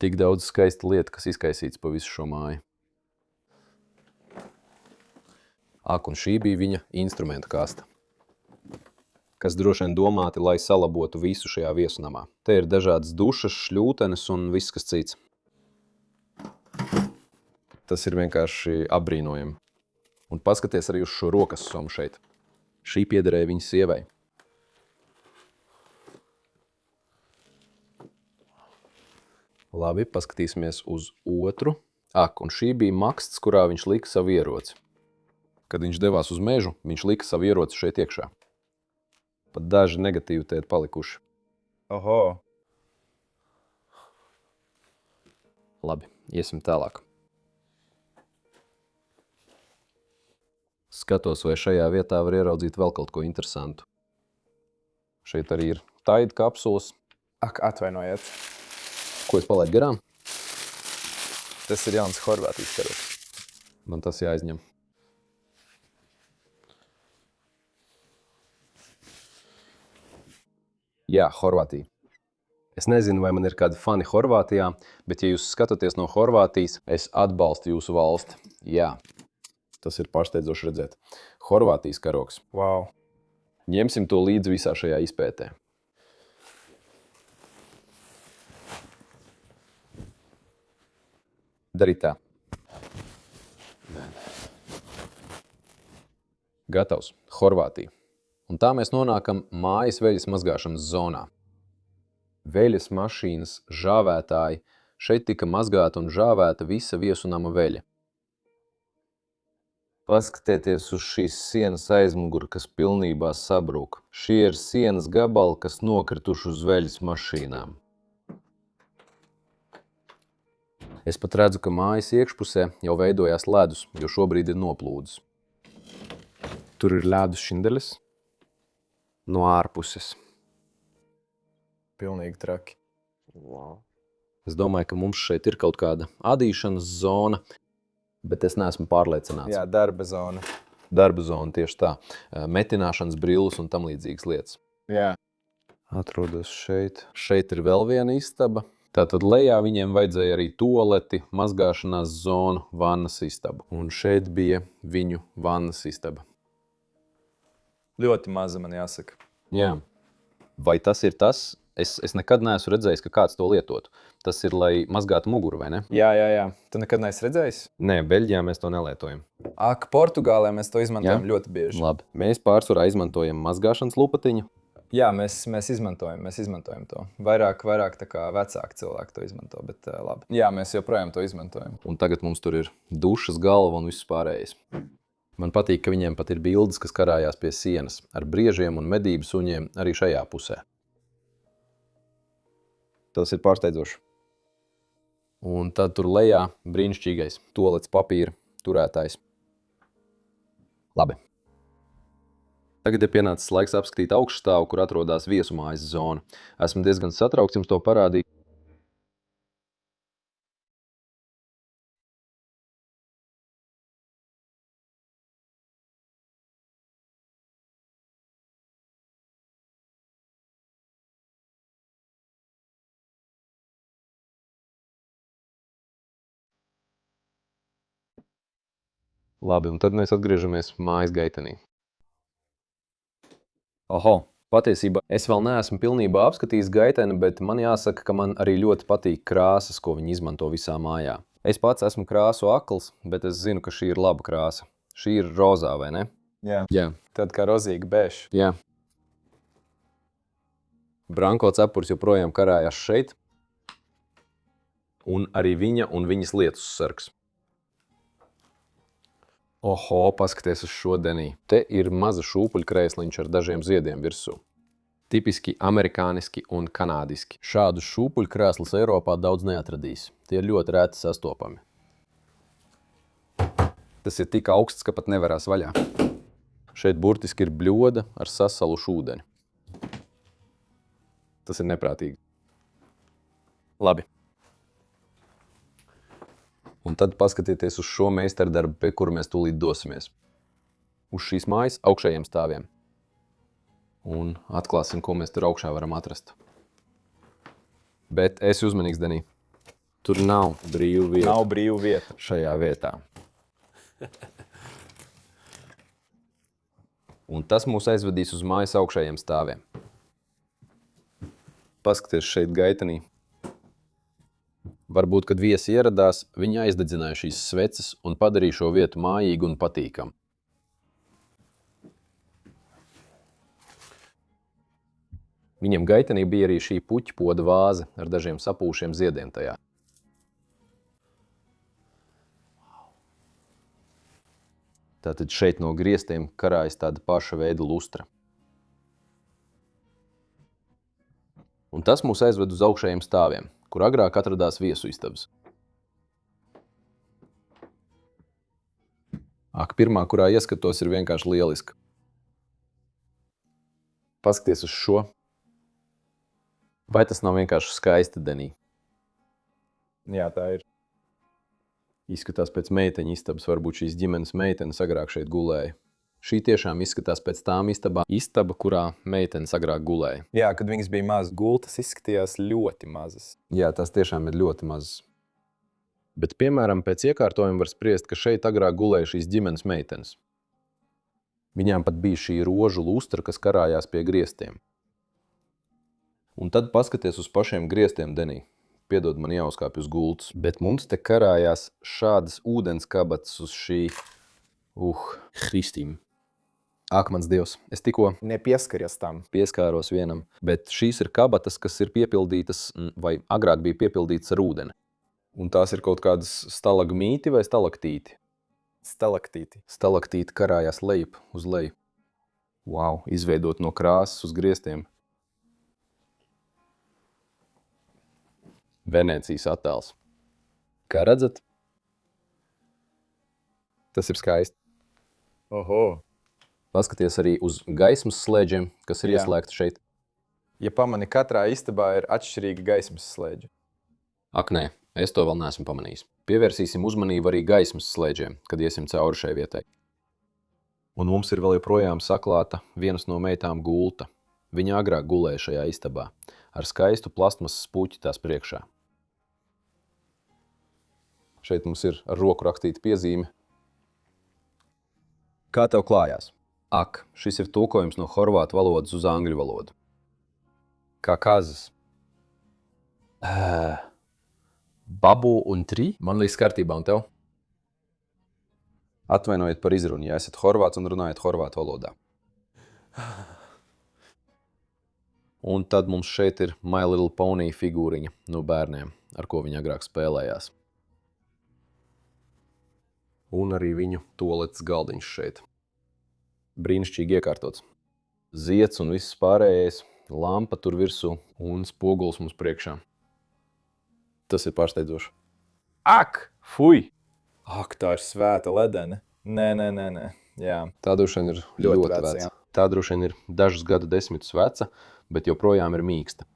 Speaker 1: Tik daudz skaista lieta, kas izkaisīts pa visu šo māju. Ak, un šī bija viņa instrumentu kasta, kas droši vien domāti, lai salabotu visu šajā viesunamā. Te ir dažādas dušas, šļūtenes un viss, kas cits. Tas ir vienkārši apbrīnojami. Un paskaties arī uz šo rokas somu šeit. Šī piederēja viņa sievai. Labi, paskatīsimies uz otru. Ak, un šī bija maksts, kurā viņš lika savu ieroci. Kad viņš devās uz mežu, viņš lika savu ieroci šeit iekšā. Pat daži negatīvi te ir palikuši.
Speaker 2: Oho.
Speaker 1: Labi, iesim tālāk. Skatos, vai šajā vietā var ieraudzīt vēl kaut ko interesantu. Šeit arī ir taida kapsulas.
Speaker 2: Ak, atvainojiet.
Speaker 1: Ko es palaidu garām?
Speaker 2: Tas ir jauns Horvātijas karogs.
Speaker 1: Man tas jāizņem. Jā, Horvātija. Es nezinu, vai man ir kādi fani Horvātijā, bet ja jūs skatāties no Horvātijas, es atbalstu jūsu valsti. Jā, tas ir pārsteidzoši redzēt. Horvātijas karogs.
Speaker 2: Wow.
Speaker 1: Ņemsim to līdzi visā šajā izpētē. Dari tā. Gatavs. Horvātija. Un tā mēs nonākam mājas veļas mazgāšanas zonā. Veļas mašīnas, žāvētāji. Šeit tika mazgāta un žāvēta visa viesunama veļa. Paskatieties uz šīs sienas aizmuguri, kas pilnībā sabrūk. Šie ir sienas gabali, kas nokrituši uz veļas mašīnām. Es pat redzu, ka mājas iekšpusē jau veidojās ledus, jo šobrīd ir noplūdis. Tur ir ledus šindelis no ārpuses.
Speaker 2: Pilnīgi traki.
Speaker 1: Wow. Es domāju, ka mums šeit ir kaut kāda adīšanas zona, bet es neesmu pārliecināts.
Speaker 2: Jā, darba zona.
Speaker 1: Darba zona, tieši tā. Metināšanas brilles un tam līdzīgas lietas.
Speaker 2: Jā.
Speaker 1: Atrodas šeit. Šeit ir vēl viena istaba. Tātad lejā viņiem vajadzēja arī tualeti, mazgāšanās zonu, vannas istabu. Un šeit bija viņu vannas istaba.
Speaker 2: Ļoti maza, man jāsaka.
Speaker 1: Jā, Vai tas ir tas? Es nekad neesmu redzējis, ka kāds to lietotu. Tas ir, lai mazgātu muguru, vai ne?
Speaker 2: Jā. Tu nekad neesi redzējis?
Speaker 1: Nē, Beļģijā mēs to nelietojam.
Speaker 2: Ak, Portugālē mēs to izmantojam ļoti bieži.
Speaker 1: Labi. Mēs pārsvarā izmantojam mazgāšanas lupatiņu.
Speaker 2: Jā, mēs izmantojam to. Vairāk tā kā vecāki cilvēki to izmanto, bet labi. Jā, mēs joprojām to izmantojam.
Speaker 1: Un tagad mums tur ir dušas galva un viss pārējais. Man patīk, ka viņiem pat ir bildes, kas karājās pie sienas ar briežiem un medību suņiem arī šajā pusē. Tas ir pārsteidzoši. Un tad tur lejā brīnišķīgais tualets papīra turētājs. Labi. Tagad ir pienācis laiks apskatīt augšstāvu, kur atrodas viesumājas zona. Esmu diezgan satraukts jums to parādīt. Labi, un tad mēs atgriežamies mājas gaitenī. Oho, patiesībā es vēl neesmu pilnībā apskatījis gaiteni, bet man jāsaka, ka man arī ļoti patīk krāsas, ko viņi izmanto visā mājā. Es pats esmu krāsu akls, bet es zinu, ka šī ir laba krāsa. Šī ir rozā, vai ne?
Speaker 2: Jā. Tad kā rozīga beža.
Speaker 1: Jā. Branko cepurs joprojām karājās šeit. Un arī viņa un viņas lietus sargs. Oho, paskaties uz šo denī. Te ir maza šūpuļkrēsliņš ar dažiem ziediem virsū. Tipiski amerikāniski un kanādiski. Šādus šūpuļkrēslus Eiropā daudz neatradīs. Tie ir ļoti reti sastopami. Tas ir tik augsts, ka pat nevarās vaļā. Šeit burtiski ir bļoda ar sasalušu ūdeni. Tas ir neprātīgi. Labi. Un tad paskatieties uz šo meistardarbu, pie kura mēs tūlīt dosimies. Uz šīs mājas augšējiem stāviem. Un atklāsim, ko mēs tur augšā varam atrast. Bet esi uzmanīgs, Denī. Tur nav brīvu vietu.
Speaker 2: Nav brīvu vietu.
Speaker 1: Šajā vietā. Un tas mūs aizvedīs uz mājas augšējiem stāviem. Paskaties šeit gaitenī. Varbūt, kad viesi ieradās, viņi aizdedzināja šīs sveces un padarīja šo vietu mājīgu un patīkamu. Viņiem gaitenī bija arī šī puķu poda vāze ar dažiem sapūšiem ziediem tajā. Tātad šeit no griestiem karājas tāda paša veida lustra. Un tas mūs aizved uz augšējiem stāviem, kur agrāk atradās viesu istabas. Ak, pirmā, kurā ieskatos, ir vienkārši lieliska. Paskaties uz šo. Vai tas nav vienkārši skaisti, Denī?
Speaker 2: Jā, tā ir.
Speaker 1: Izskatās pēc meiteņu istabas, varbūt šīs ģimenes meitenes agrāk šeit gulēja. Šī tiešām izskatās pēc tām istabām. Istaba, kurā meitenes agrāk gulēja.
Speaker 2: Jā, kad viņas bija mazas, gultas izskatījās ļoti mazas.
Speaker 1: Jā, tās tiešām ir ļoti mazas. Bet, piemēram, pēc iekārtojuma var spriest, ka šeit agrāk gulēja šīs ģimenes meitenes. Viņām pat bija šī rožu lustra, kas karājās pie griestiem. Un tad paskaties uz pašiem griestiem, Denī. Piedod, man jāuzkāpj uz gultas. Bet mums te karājās šādas ūdens kabatas uz šī... Kristīm. Ak, mans Dievs, es tikko
Speaker 2: Nepieskaries tam.
Speaker 1: pieskāros vienam, bet šīs ir kabatas, kas ir piepildītas, vai agrāk bija piepildītas ar ūdeni. Un tās ir kaut kādas stalagmīti vai stalaktīti?
Speaker 2: Stalaktīti.
Speaker 1: Stalaktīti karājās lejup uz leju. Wow, izveidot no krāsas uz griestiem. Venēcijas attēls. Kā redzat? Tas ir skaisti.
Speaker 2: Oho.
Speaker 1: Paskaties arī uz gaismas slēdžiem, kas ir
Speaker 2: Jā.
Speaker 1: ieslēgti šeit.
Speaker 2: Ja pamani, katrā istabā ir atšķirīga gaismas slēdža.
Speaker 1: Ak, nē, es to vēl neesmu pamanījis. Pievērsīsim uzmanību arī gaismas slēdžiem, kad iesim cauri šai vietai. Un mums ir vēl joprojām saklāta vienas no meitām gulta. Viņa agrāk gulēja šajā istabā, ar skaistu plastmasas puķi tās priekšā. Šeit mums ir ar roku rakstīta piezīme. Kā tev klājās? Ak, šis ir tulkojums no horvātu valodas uz angļu valodu. Kā kazas.
Speaker 3: Babu un tri?
Speaker 1: Man liekas kārtībā, un tev? Atvainojiet par izrunu, ja esat horvāts un runājat horvātu valodā. Un tad mums šeit ir My Little Pony figūriņa no bērniem, ar ko viņi agrāk spēlējās. Un arī viņu toaletes galdiņš šeit. Brīnišķīgi iekārtots. Zieds un viss pārējais, lampa tur virsū un spoguls mums priekšā. Tas ir pārsteidzoši.
Speaker 2: Ak, fuj! Ak, tā ir svēta ledene. Nē. Jā.
Speaker 1: Tā droši vien ir ļoti
Speaker 2: veca,
Speaker 1: veca.
Speaker 2: jā.
Speaker 1: Tā droši vien ir dažus gadu desmitus veca, bet joprojām ir mīksta.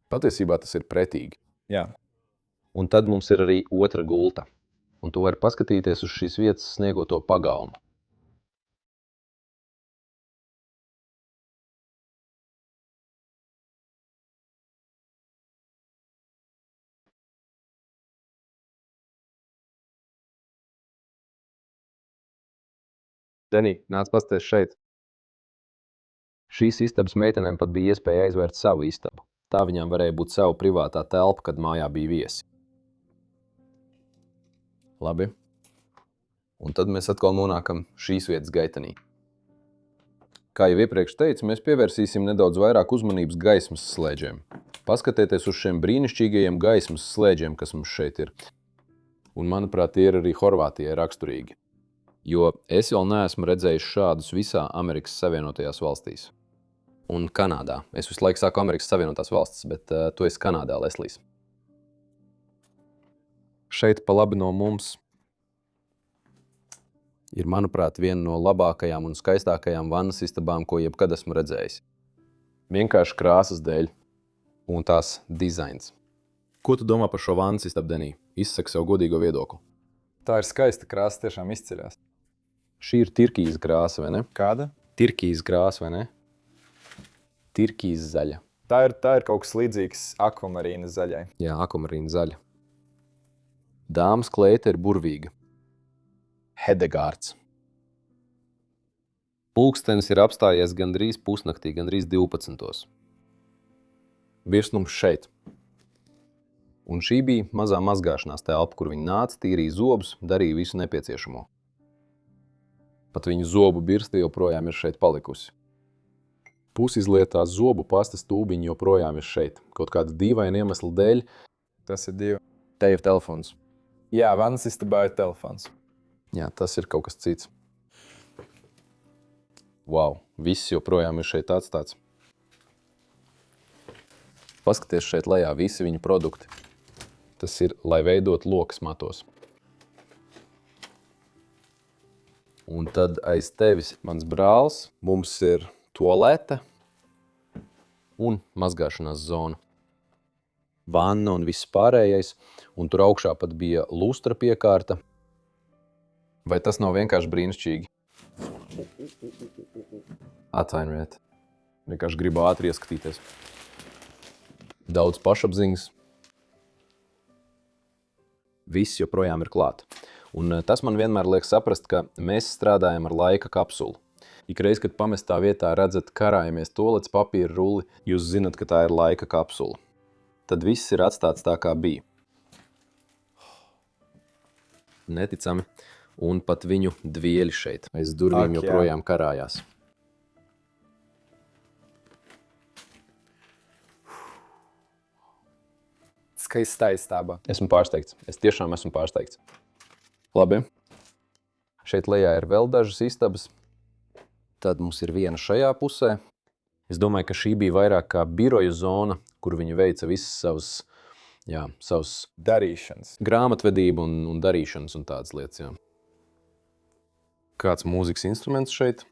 Speaker 1: Patiesībā tas ir pretīgi.
Speaker 2: Jā.
Speaker 1: Un tad mums ir arī otra gulta. Un tu vari paskatīties uz šīs vietas sniegoto pagalmu. Denī, nāc pasties šeit. Šīs istabas meitenēm pat bija iespēja aizvērt savu istabu. Tā viņām varēja būt sava privātā telpa, kad mājā bija viesi. Labi. Un tad mēs atkal nonākam šīs vietas gaitenī. Kā jau iepriekš teicu, mēs pievērsīsim nedaudz vairāk uzmanības gaismas slēdžiem. Paskatieties uz šiem brīnišķīgajiem gaismas slēdžiem, kas mums šeit ir. Un, manuprāt, tie ir arī Horvātijai raksturīgi. Jo es vēl neesmu redzējis šādus visā Amerikas Savienotajās valstīs. Un Kanādā. Es visu laiku saku Amerikas Savienotās valstis, bet tu esi Kanādā, Leslīs. Šeit pa labi no mums ir, manuprāt, viena no labākajām un skaistākajām vannas istabām, ko jebkad esmu redzējis. Vienkārši krāsas dēļ un tās dizains. Ko tu domā par šo vannas istabu, Denī? Izsaki savu godīgo viedokli.
Speaker 2: Tā ir skaista krāsa, tiešām izceļās.
Speaker 1: Šī ir tirkīza krāsa, vai ne?
Speaker 2: Kāda?
Speaker 1: Tirkīza krāsa, vai ne? Tirkīza zaļa.
Speaker 2: Tā ir kaut kas līdzīgs akvamarīna zaļai.
Speaker 1: Jā, akvamarīna zaļa. Dāmas kleita ir burvīga. Hedegārds. Pulkstenis ir apstājies gandrīz pusnaktī, gandrīz 12. Virsnums šeit. Un šī bija mazā mazgāšanās telpa, kur viņi nāca, tīrīja zobus, darīja visu nepieciešamo. Pat viņu zobu birste joprojām ir šeit palikusi. Pusizlietās zobu pastas tūbiņi joprojām ir šeit. Kaut kāda dīvaina iemesla dēļ.
Speaker 2: Tas ir divi.
Speaker 1: Te ir telefons.
Speaker 2: Jā, vannas istabā ir telefons.
Speaker 1: Jā, tas ir kaut kas cits. Wow, viss joprojām ir šeit atstāts. Paskaties šeit lejā visi viņu produkti. Tas ir, lai veidot lokas matos. Un tad aiz tevis mans brālis, mums ir tualete un mazgāšanās zona. Vanna un viss pārējais, un tur augšā pat bija lustra piekārta. Vai tas nav vienkārši brīnišķīgi? Atvainojiet. Vienkārši gribu ātri ieskatīties. Daudz pašapziņas. Viss joprojām ir klāt. Un tas man vienmēr liek saprast, ka mēs strādājam ar laika kapsulu. Ikreiz, kad pamestā vietā redzat karājamies toaletes papīra rulli, jūs zinat, ka tā ir laika kapsula. Tad viss ir atstāts tā, kā bija. Neticami. Un pat viņu dvieļi šeit. Aiz durvīm joprojām karājās.
Speaker 2: Skaista istabā.
Speaker 1: Esmu pārsteigts. Es tiešām esmu pārsteigts. Labi. Šeit lejā ir vēl dažas istabas. Tad mums ir viena šajā pusē. Es domāju, ka šī bija vairāk kā biroju zona, kur viņi veica visas savas
Speaker 2: Darīšanas.
Speaker 1: grāmatvedību un darīšanas un tādas lietas. Jā. Kāds mūzikas instruments šeit?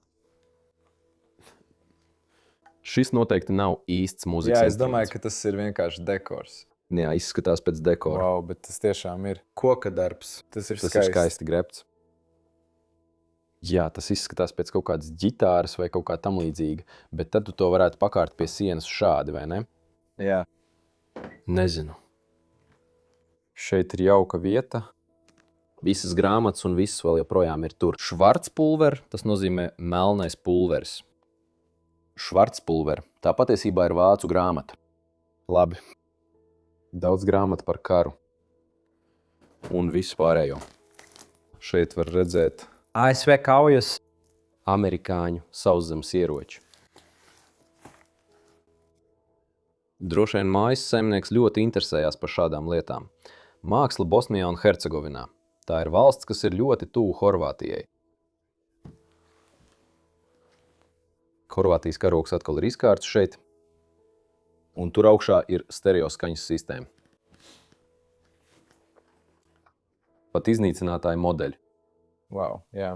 Speaker 1: Šis noteikti nav īsts mūzikas
Speaker 2: Jā,
Speaker 1: instruments.
Speaker 2: es domāju, ka tas ir vienkārši dekors.
Speaker 1: Jā, izskatās pēc dekora.
Speaker 2: Wow, bet tas tiešām ir koka darbs. Tas ir
Speaker 1: Tas
Speaker 2: skaisti.
Speaker 1: ir skaisti grebts. Jā, tas izskatās pēc kaut kādas ģitāras vai kaut kā tam līdzīga, bet tad tu to varētu pakārt pie sienas šādi, vai ne?
Speaker 2: Jā.
Speaker 1: Nezinu. Šeit ir jauka vieta. Visas grāmatas un viss vēl joprojām ir tur. Švarts pulver, tas nozīmē melnais pulveris. Švarcpulver. Tā patiesībā ir vācu grāmata.
Speaker 2: Labi.
Speaker 1: Daudz grāmatu par karu. Un visu pārējo. Šeit var redzēt
Speaker 3: ASV kaujas.
Speaker 1: amerikāņu sauszemes ieroči. Droši vien mājas saimnieks ļoti interesējās par šādām lietām. Māksla Bosnijā un Hercegovinā. Tā ir valsts, kas ir ļoti tuvu Horvātijai. Horvātijas karogs atkal ir izkārts šeit. Un tur augšā ir stereoskaņas sistēma. Pat iznīcinātāji modeļi.
Speaker 2: Wow, jā.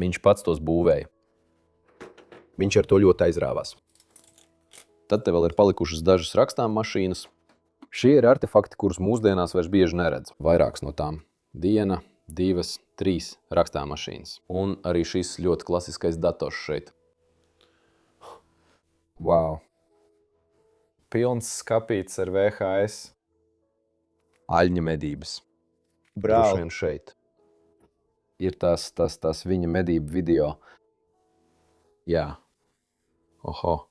Speaker 1: Viņš pats tos būvēja. Viņš ar to ļoti aizrāvās. Tad te vēl ir palikušas dažas rakstām mašīnas. Šie ir artefakti, kurus mūsdienās vairs bieži neredz. Vairākas no tām. 1, 2, 3 rakstām mašīnas. Un arī šis ļoti klasiskais dators šeit.
Speaker 2: Wow. Pilns skapīts ar VHS.
Speaker 1: Aļņa medības. Droši
Speaker 2: Brāl.
Speaker 1: vien šeit. Ir tās viņa medību video. Jā. Oho.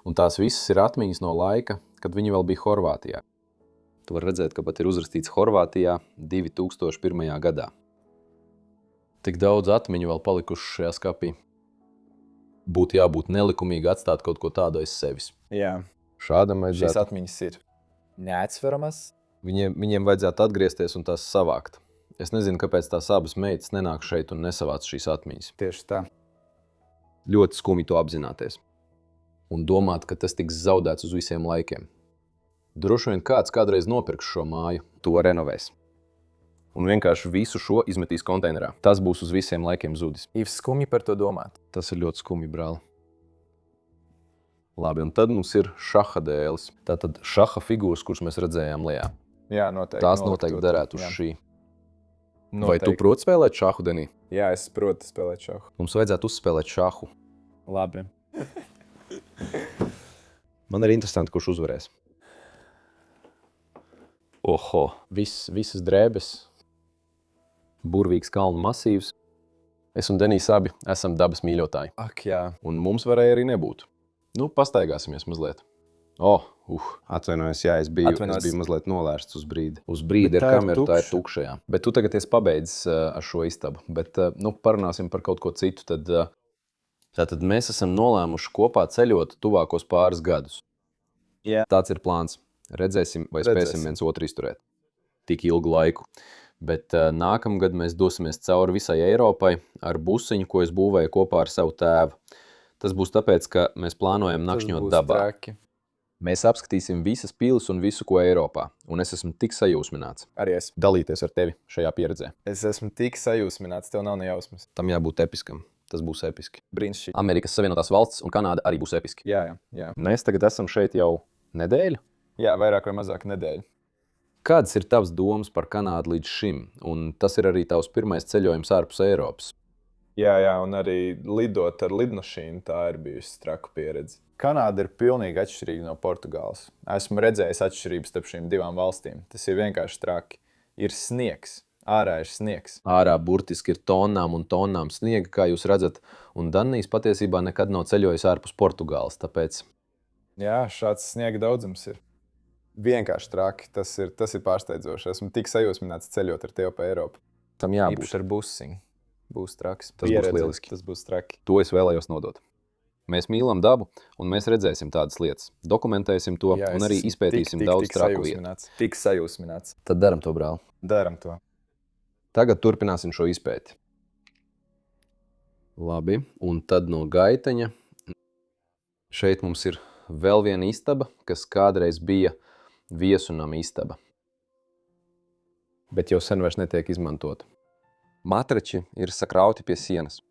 Speaker 1: Un tās visas ir atmiņas no laika, kad viņi vēl bija Horvātijā. Tu var redzēt, ka pat ir uzrakstīts Horvātijā 2001. gadā. Tik daudz atmiņu vēl palikuši šajā skapī. Būtu jābūt nelikumīgi atstāt kaut ko tādu aiz sevis.
Speaker 2: Jā.
Speaker 1: Šādam
Speaker 2: Šīs
Speaker 1: vajadzētu.
Speaker 2: atmiņas ir neatsveramas.
Speaker 1: Viņiem vajadzētu atgriezties un tās savākt. Es nezinu, kāpēc tās abas meitas nenāk šeit un nesavāc šīs atmiņas.
Speaker 2: Tieši tā.
Speaker 1: Ļoti skumji to apzināties. Un domāt, ka tas tiks zaudēts uz visiem laikiem. Droši vien kāds kādreiz nopirks šo māju, to renovēs. Un vienkārši visu šo izmetīs konteinerā. Tas būs uz visiem laikiem zudis.
Speaker 2: Īvs skumji par to domāt.
Speaker 1: Tas ir ļoti skumji, brāli. Labi, un tad mums ir šaha dēlis. Tātad šaha figūras, kuras mēs redzējām lejā.
Speaker 2: Jā, noteikti.
Speaker 1: Tās
Speaker 2: nolikt
Speaker 1: noteikti
Speaker 2: to.
Speaker 1: derētu uz
Speaker 2: Jā.
Speaker 1: šī. Vai tu
Speaker 2: Noteikti.
Speaker 1: proti spēlēt šahu, Denī?
Speaker 2: Jā, es protu spēlēt šahu.
Speaker 1: Mums vajadzētu uzspēlēt šahu.
Speaker 2: Labi.
Speaker 1: Man ir interesanti, kurš uzvarēs. Oho, visas drēbes. Burvīgs kalnu masīvs. Es un Denijs abi esam dabas mīļotāji.
Speaker 2: Ak, jā.
Speaker 1: Un mums varēja arī nebūt. Nu, pastaigāsimies mazliet. Atvainojos, jā, es biju mazliet nolērsts uz brīdi. Uz brīdi
Speaker 2: Bet
Speaker 1: ir
Speaker 2: tā ir
Speaker 1: kamera, tā ir
Speaker 2: tukša.
Speaker 1: tukša, jā. Bet tu tagad esi pabeidzis ar šo istabu. Bet, parunāsim par kaut ko citu. Tātad mēs esam nolēmuši kopā ceļot tuvākos pāris gadus.
Speaker 2: Jā.
Speaker 1: Tāds ir plāns. Redzēsim, vai spēsim viens otru izturēt. Tik ilgu laiku. Bet nākamgad mēs dosimies cauri visai Eiropai ar busiņu, ko es būvēju kopā ar savu tēvu. Tas būs tāpēc, ka mēs plānojam nakšņot dabā.
Speaker 2: Traki.
Speaker 1: Mēs apskatīsim visas pilis un visu, ko Eiropā. Un es esmu tik sajūsmināts.
Speaker 2: Arī es.
Speaker 1: Dalīties ar tevi šajā pieredzē.
Speaker 2: Es esmu tik sajūsmināts, tev nav nejausmas.
Speaker 1: Tam jābūt episkam. Tas būs episki.
Speaker 2: Brīnišķīgi.
Speaker 1: Amerikas Savienotās valstis un Kanāda arī būs episki.
Speaker 2: Jā.
Speaker 1: Mēs tagad esam šeit jau nedēļu.
Speaker 2: Jā, vairāk vai mazāk nedēļu.
Speaker 1: Kādas ir tavas domas par Kanādu līdz šim? Un tas ir arī tavs pirmais ceļojums ārpus Eiropas.
Speaker 2: Jā, un arī lidot ar lidmašīnu, tā ir bijusi traka pieredze. Kanāda ir pilnīgi atšķirīga no Portugāles. Esmu redzējis atšķirības starp šīm divām valstīm. Tas ir vienkārši traki. Ir sniegs. Ārā ir sniegs.
Speaker 1: Ārā burtiski ir tonām un tonām sniega, kā jūs redzat. Un Dannijs patiesībā nekad nav ceļojis ārpus Portugāles, tāpēc...
Speaker 2: Jā, šāds sniega daudzums ir. Vienkārši traki. Tas ir pārsteidzoši. Esmu tik sajūsmināts ceļot ar tevi pa Eiropu.
Speaker 1: Tam jābūt.
Speaker 2: Īpaši ar busiņu. Būs traks.
Speaker 1: Tas būs lieliski.
Speaker 2: Tas būs traki.
Speaker 1: To es vēlējos nodot. Mēs mīlam dabu, un mēs redzēsim tādas lietas. Dokumentēsim to,
Speaker 2: Jā,
Speaker 1: un
Speaker 2: es
Speaker 1: arī
Speaker 2: esmu
Speaker 1: izpētīsim daudz traku vietu.
Speaker 2: Tik sajūsmināts.
Speaker 1: Tad daram to, brāl.
Speaker 2: Daram to.
Speaker 1: Tagad turpināsim šo izpēti. Labi, un tad no gaiteņa. Šeit mums ir vēl viena istaba, kas kādreiz bija viesunama istaba. Bet jau sen vairs netiek izmantota. Matrači ir sakrauti pie sienas.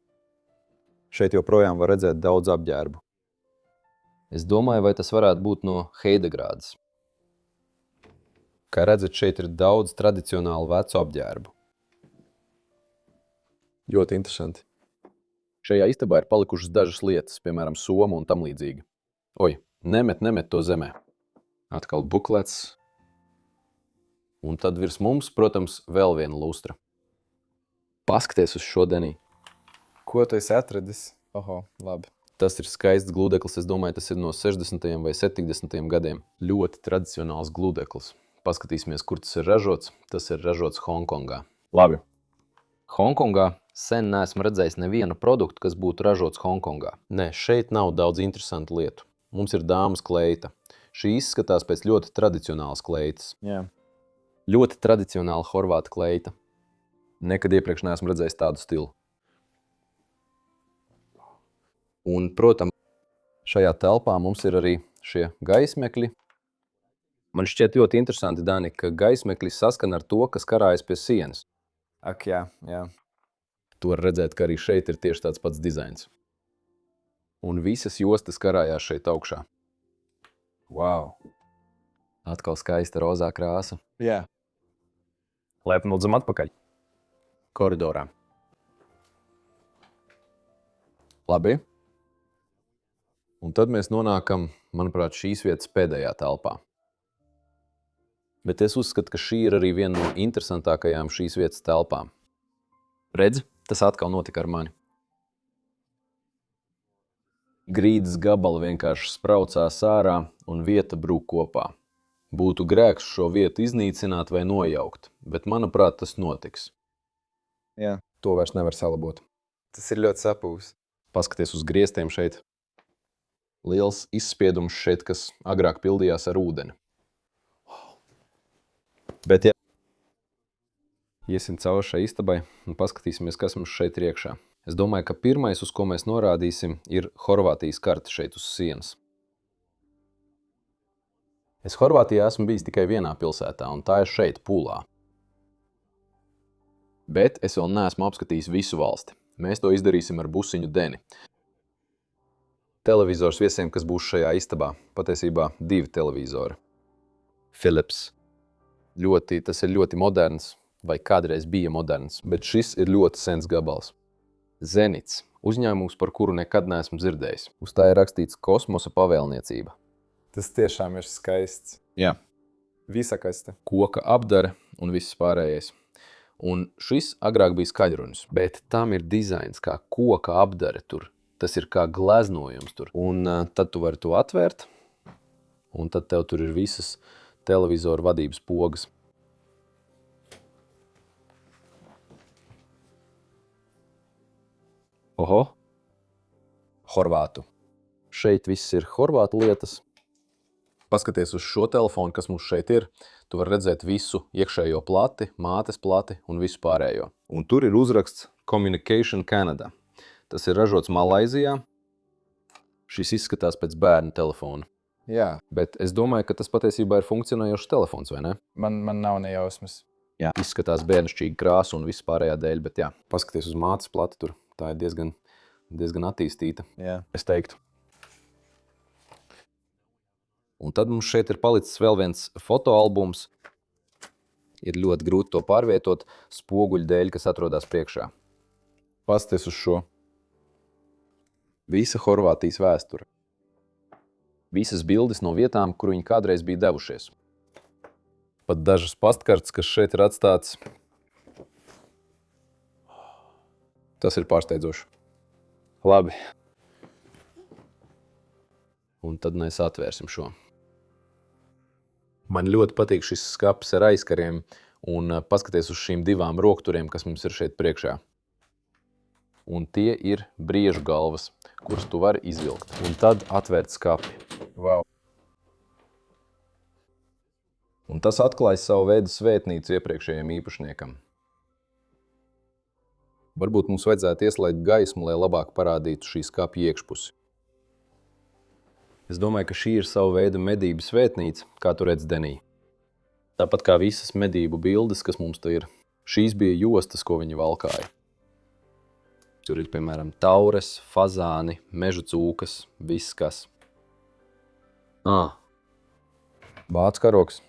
Speaker 1: Šeit joprojām var redzēt daudz apģērbu. Es domāju, vai tas varētu būt no Heidegrādas. Kā redzat, šeit ir daudz tradicionālu vecu apģērbu. Ļoti interesanti. Šajā istabā ir palikušas dažas lietas, piemēram, soma un tam līdzīgi. Oi, nemet to zemē. Atkal buklets. Un tad virs mums, protams, vēl viena lustra. Paskaties uz šo, Denī.
Speaker 2: Ko tu esi atradis? Oho, labi.
Speaker 1: Tas ir skaists gludeklis, es domāju, tas ir no 60. vai 70. gadiem. Ļoti tradicionāls gludeklis. Paskatīsimies, kur tas ir ražots. Tas ir ražots Hongkongā.
Speaker 2: Labi.
Speaker 1: Hongkongā sen neesmu redzējis nevienu produktu, kas būtu ražots Hongkongā. Nē, šeit nav daudz interesantu lietu. Mums ir dāmas kleita. Šī izskatās pēc ļoti tradicionālas kleitas.
Speaker 2: Jā.
Speaker 1: Ļoti tradicionāla horvāta kleita. Nekad iepriekš neesmu redzējis tādu stilu. Un, protams, šajā telpā mums ir arī šie gaismekļi. Man šķiet ļoti interesanti, Dani, ka gaismekļi saskan ar to, kas karājas pie sienas.
Speaker 2: Ak, jā.
Speaker 1: Tu var redzēt, ka arī šeit ir tieši tāds pats dizains. Un visas jostas karājās šeit augšā.
Speaker 2: Wow.
Speaker 1: Atkal skaista rozā krāsa.
Speaker 2: Jā.
Speaker 3: Lēpam lūdzam atpakaļ.
Speaker 1: Koridorā. Labi. Un tad mēs nonākam, manuprāt, šīs vietas pēdējā telpā. Bet es uzskatu, ka šī ir arī viena no interesantākajām šīs vietas telpām. Redzi, tas atkal notika ar mani. Grīdas gabali vienkārši spraucās ārā un vieta brūk kopā. Būtu grēks šo vietu iznīcināt vai nojaukt, bet, manuprāt, tas notiks.
Speaker 2: Jā.
Speaker 1: To vairs nevar salabot.
Speaker 2: Tas ir ļoti sapūs.
Speaker 1: Paskaties uz griestiem šeit. Liels izspiedums šeit, kas agrāk pildījās ar ūdeni. Bet, ja iesim cauri šai istabai un paskatīsimies, kas mums šeit ir iekšā. Es domāju, ka pirmais, uz ko mēs norādīsim, ir Horvātijas karte šeit uz sienas. Es Horvātijā esmu bijis tikai vienā pilsētā, un tā ir šeit, Pulā. Bet es vēl neesmu apskatījis visu valsti. Mēs to izdarīsim ar busiņu Deni. Televizors viesiem, kas būs šajā istabā. Patiesībā 2 televizori. Philips. Tas ir ļoti moderns, vai kādreiz bija moderns, bet šis ir ļoti sens gabals. Zenits. Uzņēmums, par kuru nekad neesmu dzirdējis. Uz tā ir rakstīts kosmosa pavēlniecība.
Speaker 2: Tas tiešām ir skaists.
Speaker 1: Jā.
Speaker 2: Visa kaste.
Speaker 1: Koka apdare un viss pārējais. Un šis agrāk bija skaļrunis, bet tam ir dizains kā koka apdare tur. Tas ir kā gleznojums tur. Un tad tu vari to atvērt, un tad tev tur ir visas televizoru vadības pogas. Oho! Horvātu. Šeit viss ir horvātu lietas. Paskaties uz šo telefonu, kas mums šeit ir. Tu vari redzēt visu iekšējo plati, mātes plati un visu pārējo. Un tur ir uzraksts Communication Canada. Tas ir ražots Malaizijā. Šis izskatās pēc bērna telefona.
Speaker 2: Jā.
Speaker 1: Bet es domāju, ka tas patiesībā ir funkcionējošs telefons, vai ne?
Speaker 2: Man nav nejausmas.
Speaker 1: Jā. Izskatās bērnišķīgi krāsa un viss pārējā dēļ, bet jā. Paskaties uz mātes plati tur. Tā ir diezgan attīstīta.
Speaker 2: Jā.
Speaker 1: Es teiktu. Un tad mums šeit ir palicis vēl viens fotoalbums. Ir ļoti grūti to pārvietot spoguļu dēļ, kas atrodas priekšā. Paskaties uz šo. Visa Horvātijas vēsture. Visas bildes no vietām, kur viņi kādreiz bija devušies. Pat dažas pastkartes, kas šeit ir atstāts. Tas ir pārsteidzoši. Labi. Un tad mēs atvērsim šo. Man ļoti patīk šis skapis ar aizkariem un paskaties uz šīm 2 rokturiem, kas mums ir šeit priekšā. Un tie ir briežu galvas, kuras tu vari izvilkt. Un tad atvērt skapi.
Speaker 2: Wow.
Speaker 1: Un tas atklāja savu veidu svētnīcu iepriekšējiem īpašniekam. Varbūt mums vajadzētu ieslēgt gaismu, lai labāk parādītu šī skapja iekšpusi. Es domāju, ka šī ir savu veidu medību svētnīca, kā tu redz Denī. Tāpat kā visas medību bildes, kas mums te ir. Šīs bija jostas, ko viņi valkāja. Tur ir, piemēram, taures, fazāni, meža cūkas, viss kas. Vācu karogs.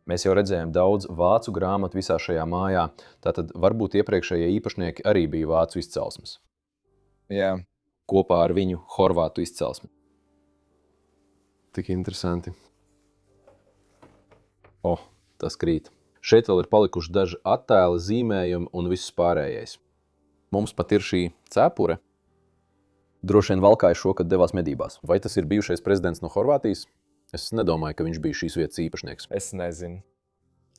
Speaker 1: Mēs jau redzējām daudz vācu grāmatu visā šajā mājā, tātad varbūt iepriekšējie īpašnieki arī bija vācu izcelsmes.
Speaker 2: Jā.
Speaker 1: Kopā ar viņu horvātu izcelsmi. Tik interesanti. Tas krīt. Šeit vēl ir palikuši daži attēli, zīmējumi un viss pārējais. Mums pat ir šī cepure. Droši vien valkāja šo, kad devās medībās. Vai tas ir bijušais prezidents no Horvātijas? Es nedomāju, ka viņš bija šīs vietas īpašnieks.
Speaker 2: Es nezinu.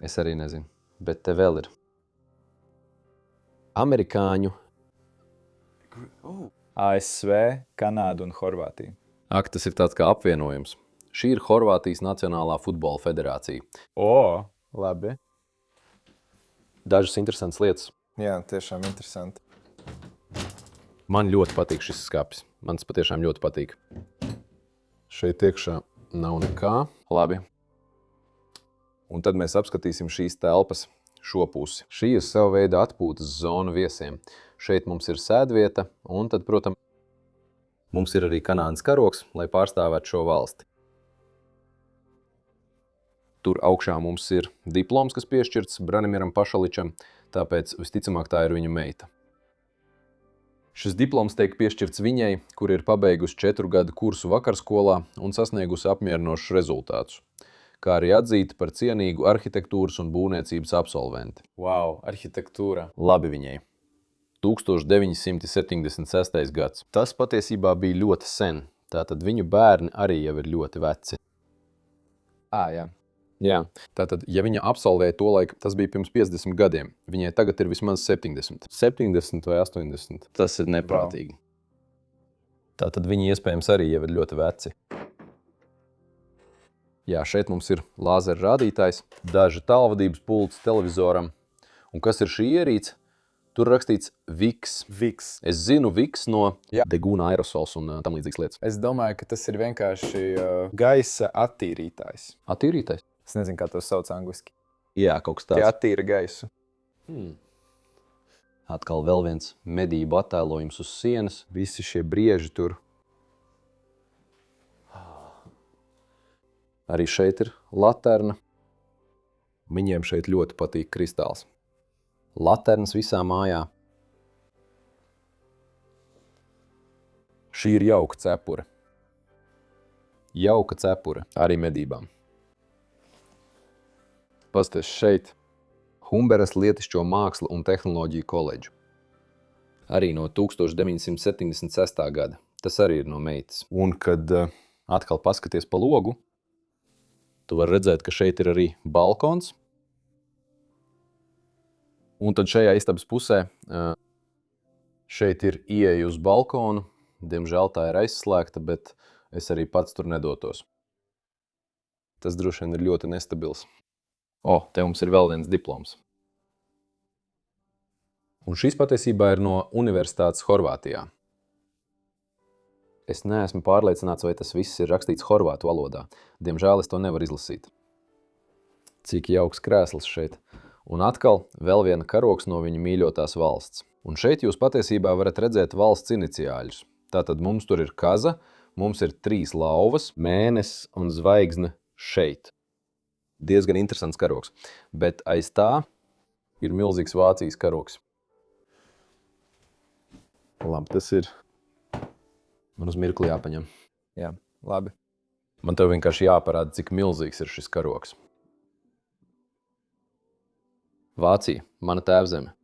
Speaker 1: Es arī nezinu, bet te vēl ir. Amerikāņu.
Speaker 2: ASV, Kanāda un Horvātija.
Speaker 1: Ak, tas ir tāds kā apvienojums. Šī ir Horvātijas Nacionālā futbola federācija.
Speaker 2: Labi.
Speaker 1: Dažas interesantas lietas.
Speaker 2: Jā, tiešām interesanti.
Speaker 1: Man ļoti patīk šis skapis. Man tas patiešām ļoti patīk. Šeit iekšā nav nekā. Labi. Un tad mēs apskatīsim šīs telpas šo pusi. Šī ir sava veida atpūtas zona viesiem. Šeit mums ir sēdvieta un tad, protams, mums ir arī Kanādas karogs, lai pārstāvētu šo valsti. Tur augšā mums ir diploms, kas piešķirts Branimiram Pašaličam, tāpēc visticamāk tā ir viņa meita. Šis diploms tiek piešķirts viņai, kur ir pabeigusi 4 gadu kursu vakarskolā un sasniegusi apmierinošus rezultātus, kā arī atzīta par cienīgu arhitektūras un būvniecības absolventi.
Speaker 2: Wow, arhitektūra.
Speaker 1: Labi viņai. 1976. gads. Tas patiesībā bija ļoti sen, tātad viņu bērni arī jau ir ļoti veci.
Speaker 2: Jā.
Speaker 1: Jā, tātad, ja viņa absolvēja to laiku, tas bija pirms 50 gadiem. Viņai tagad ir vismaz 70. 70 vai 80. Tas ir neprātīgi. Tātad viņi iespējams arī jau ir ļoti veci. Jā, šeit mums ir lāzera rādītājs, daži tālvadības pults televizoram. Un kas ir šī ierīce? Tur rakstīts VIX. Es zinu VIX no deguna aerosols un tam līdzīgas lietas.
Speaker 2: Es domāju, ka tas ir vienkārši gaisa attīrītājs.
Speaker 1: Attīrītājs?
Speaker 2: Es nezinu, kā to sauc angliski.
Speaker 1: Jā, kaut kas tāds.
Speaker 2: Tie attīra gaisu.
Speaker 1: Atkal vēl viens medību attēlojums uz sienas.
Speaker 2: Visi šie brieži tur.
Speaker 1: Arī šeit ir laterna. Viņiem šeit ļoti patīk kristāls. Laternas visā mājā. Šī ir jauka cepure. Jauka cepure arī medībām. Pasties šeit. Humberas lietišķo mākslu un tehnoloģiju koledžu. Arī no 1976. gada. Tas arī ir no meitas. Un kad atkal paskaties pa logu, tu vari redzēt, ka šeit ir arī balkons. Un tad šajā istabas pusē šeit ir ieeja uz balkonu. Diemžēl tā ir aizslēgta, bet es arī pats tur nedotos. Tas droši vien ir ļoti nestabils. Te mums ir vēl viens diploms. Un šis patiesībā ir no Universitātes Horvātijā. Es neesmu pārliecināts, vai tas viss ir rakstīts horvātu valodā. Diemžēl es to nevaru izlasīt. Cik jauks krēsls šeit. Un atkal vēl viena karogs no viņa mīļotās valsts. Un šeit jūs patiesībā varat redzēt valsts iniciāļus. Tātad mums tur ir kaza, mums ir 3 lauvas, mēnesis un zvaigzne šeit. Diezgan interesants karogs. Bet aiz tā ir milzīgs Vācijas karogs. Labi, tas ir. Man uz mirkli jāpaņem.
Speaker 2: Jā, labi.
Speaker 1: Man tev vienkārši jāparāda, cik milzīgs ir šis karogs. Vācija, mana tēvzeme.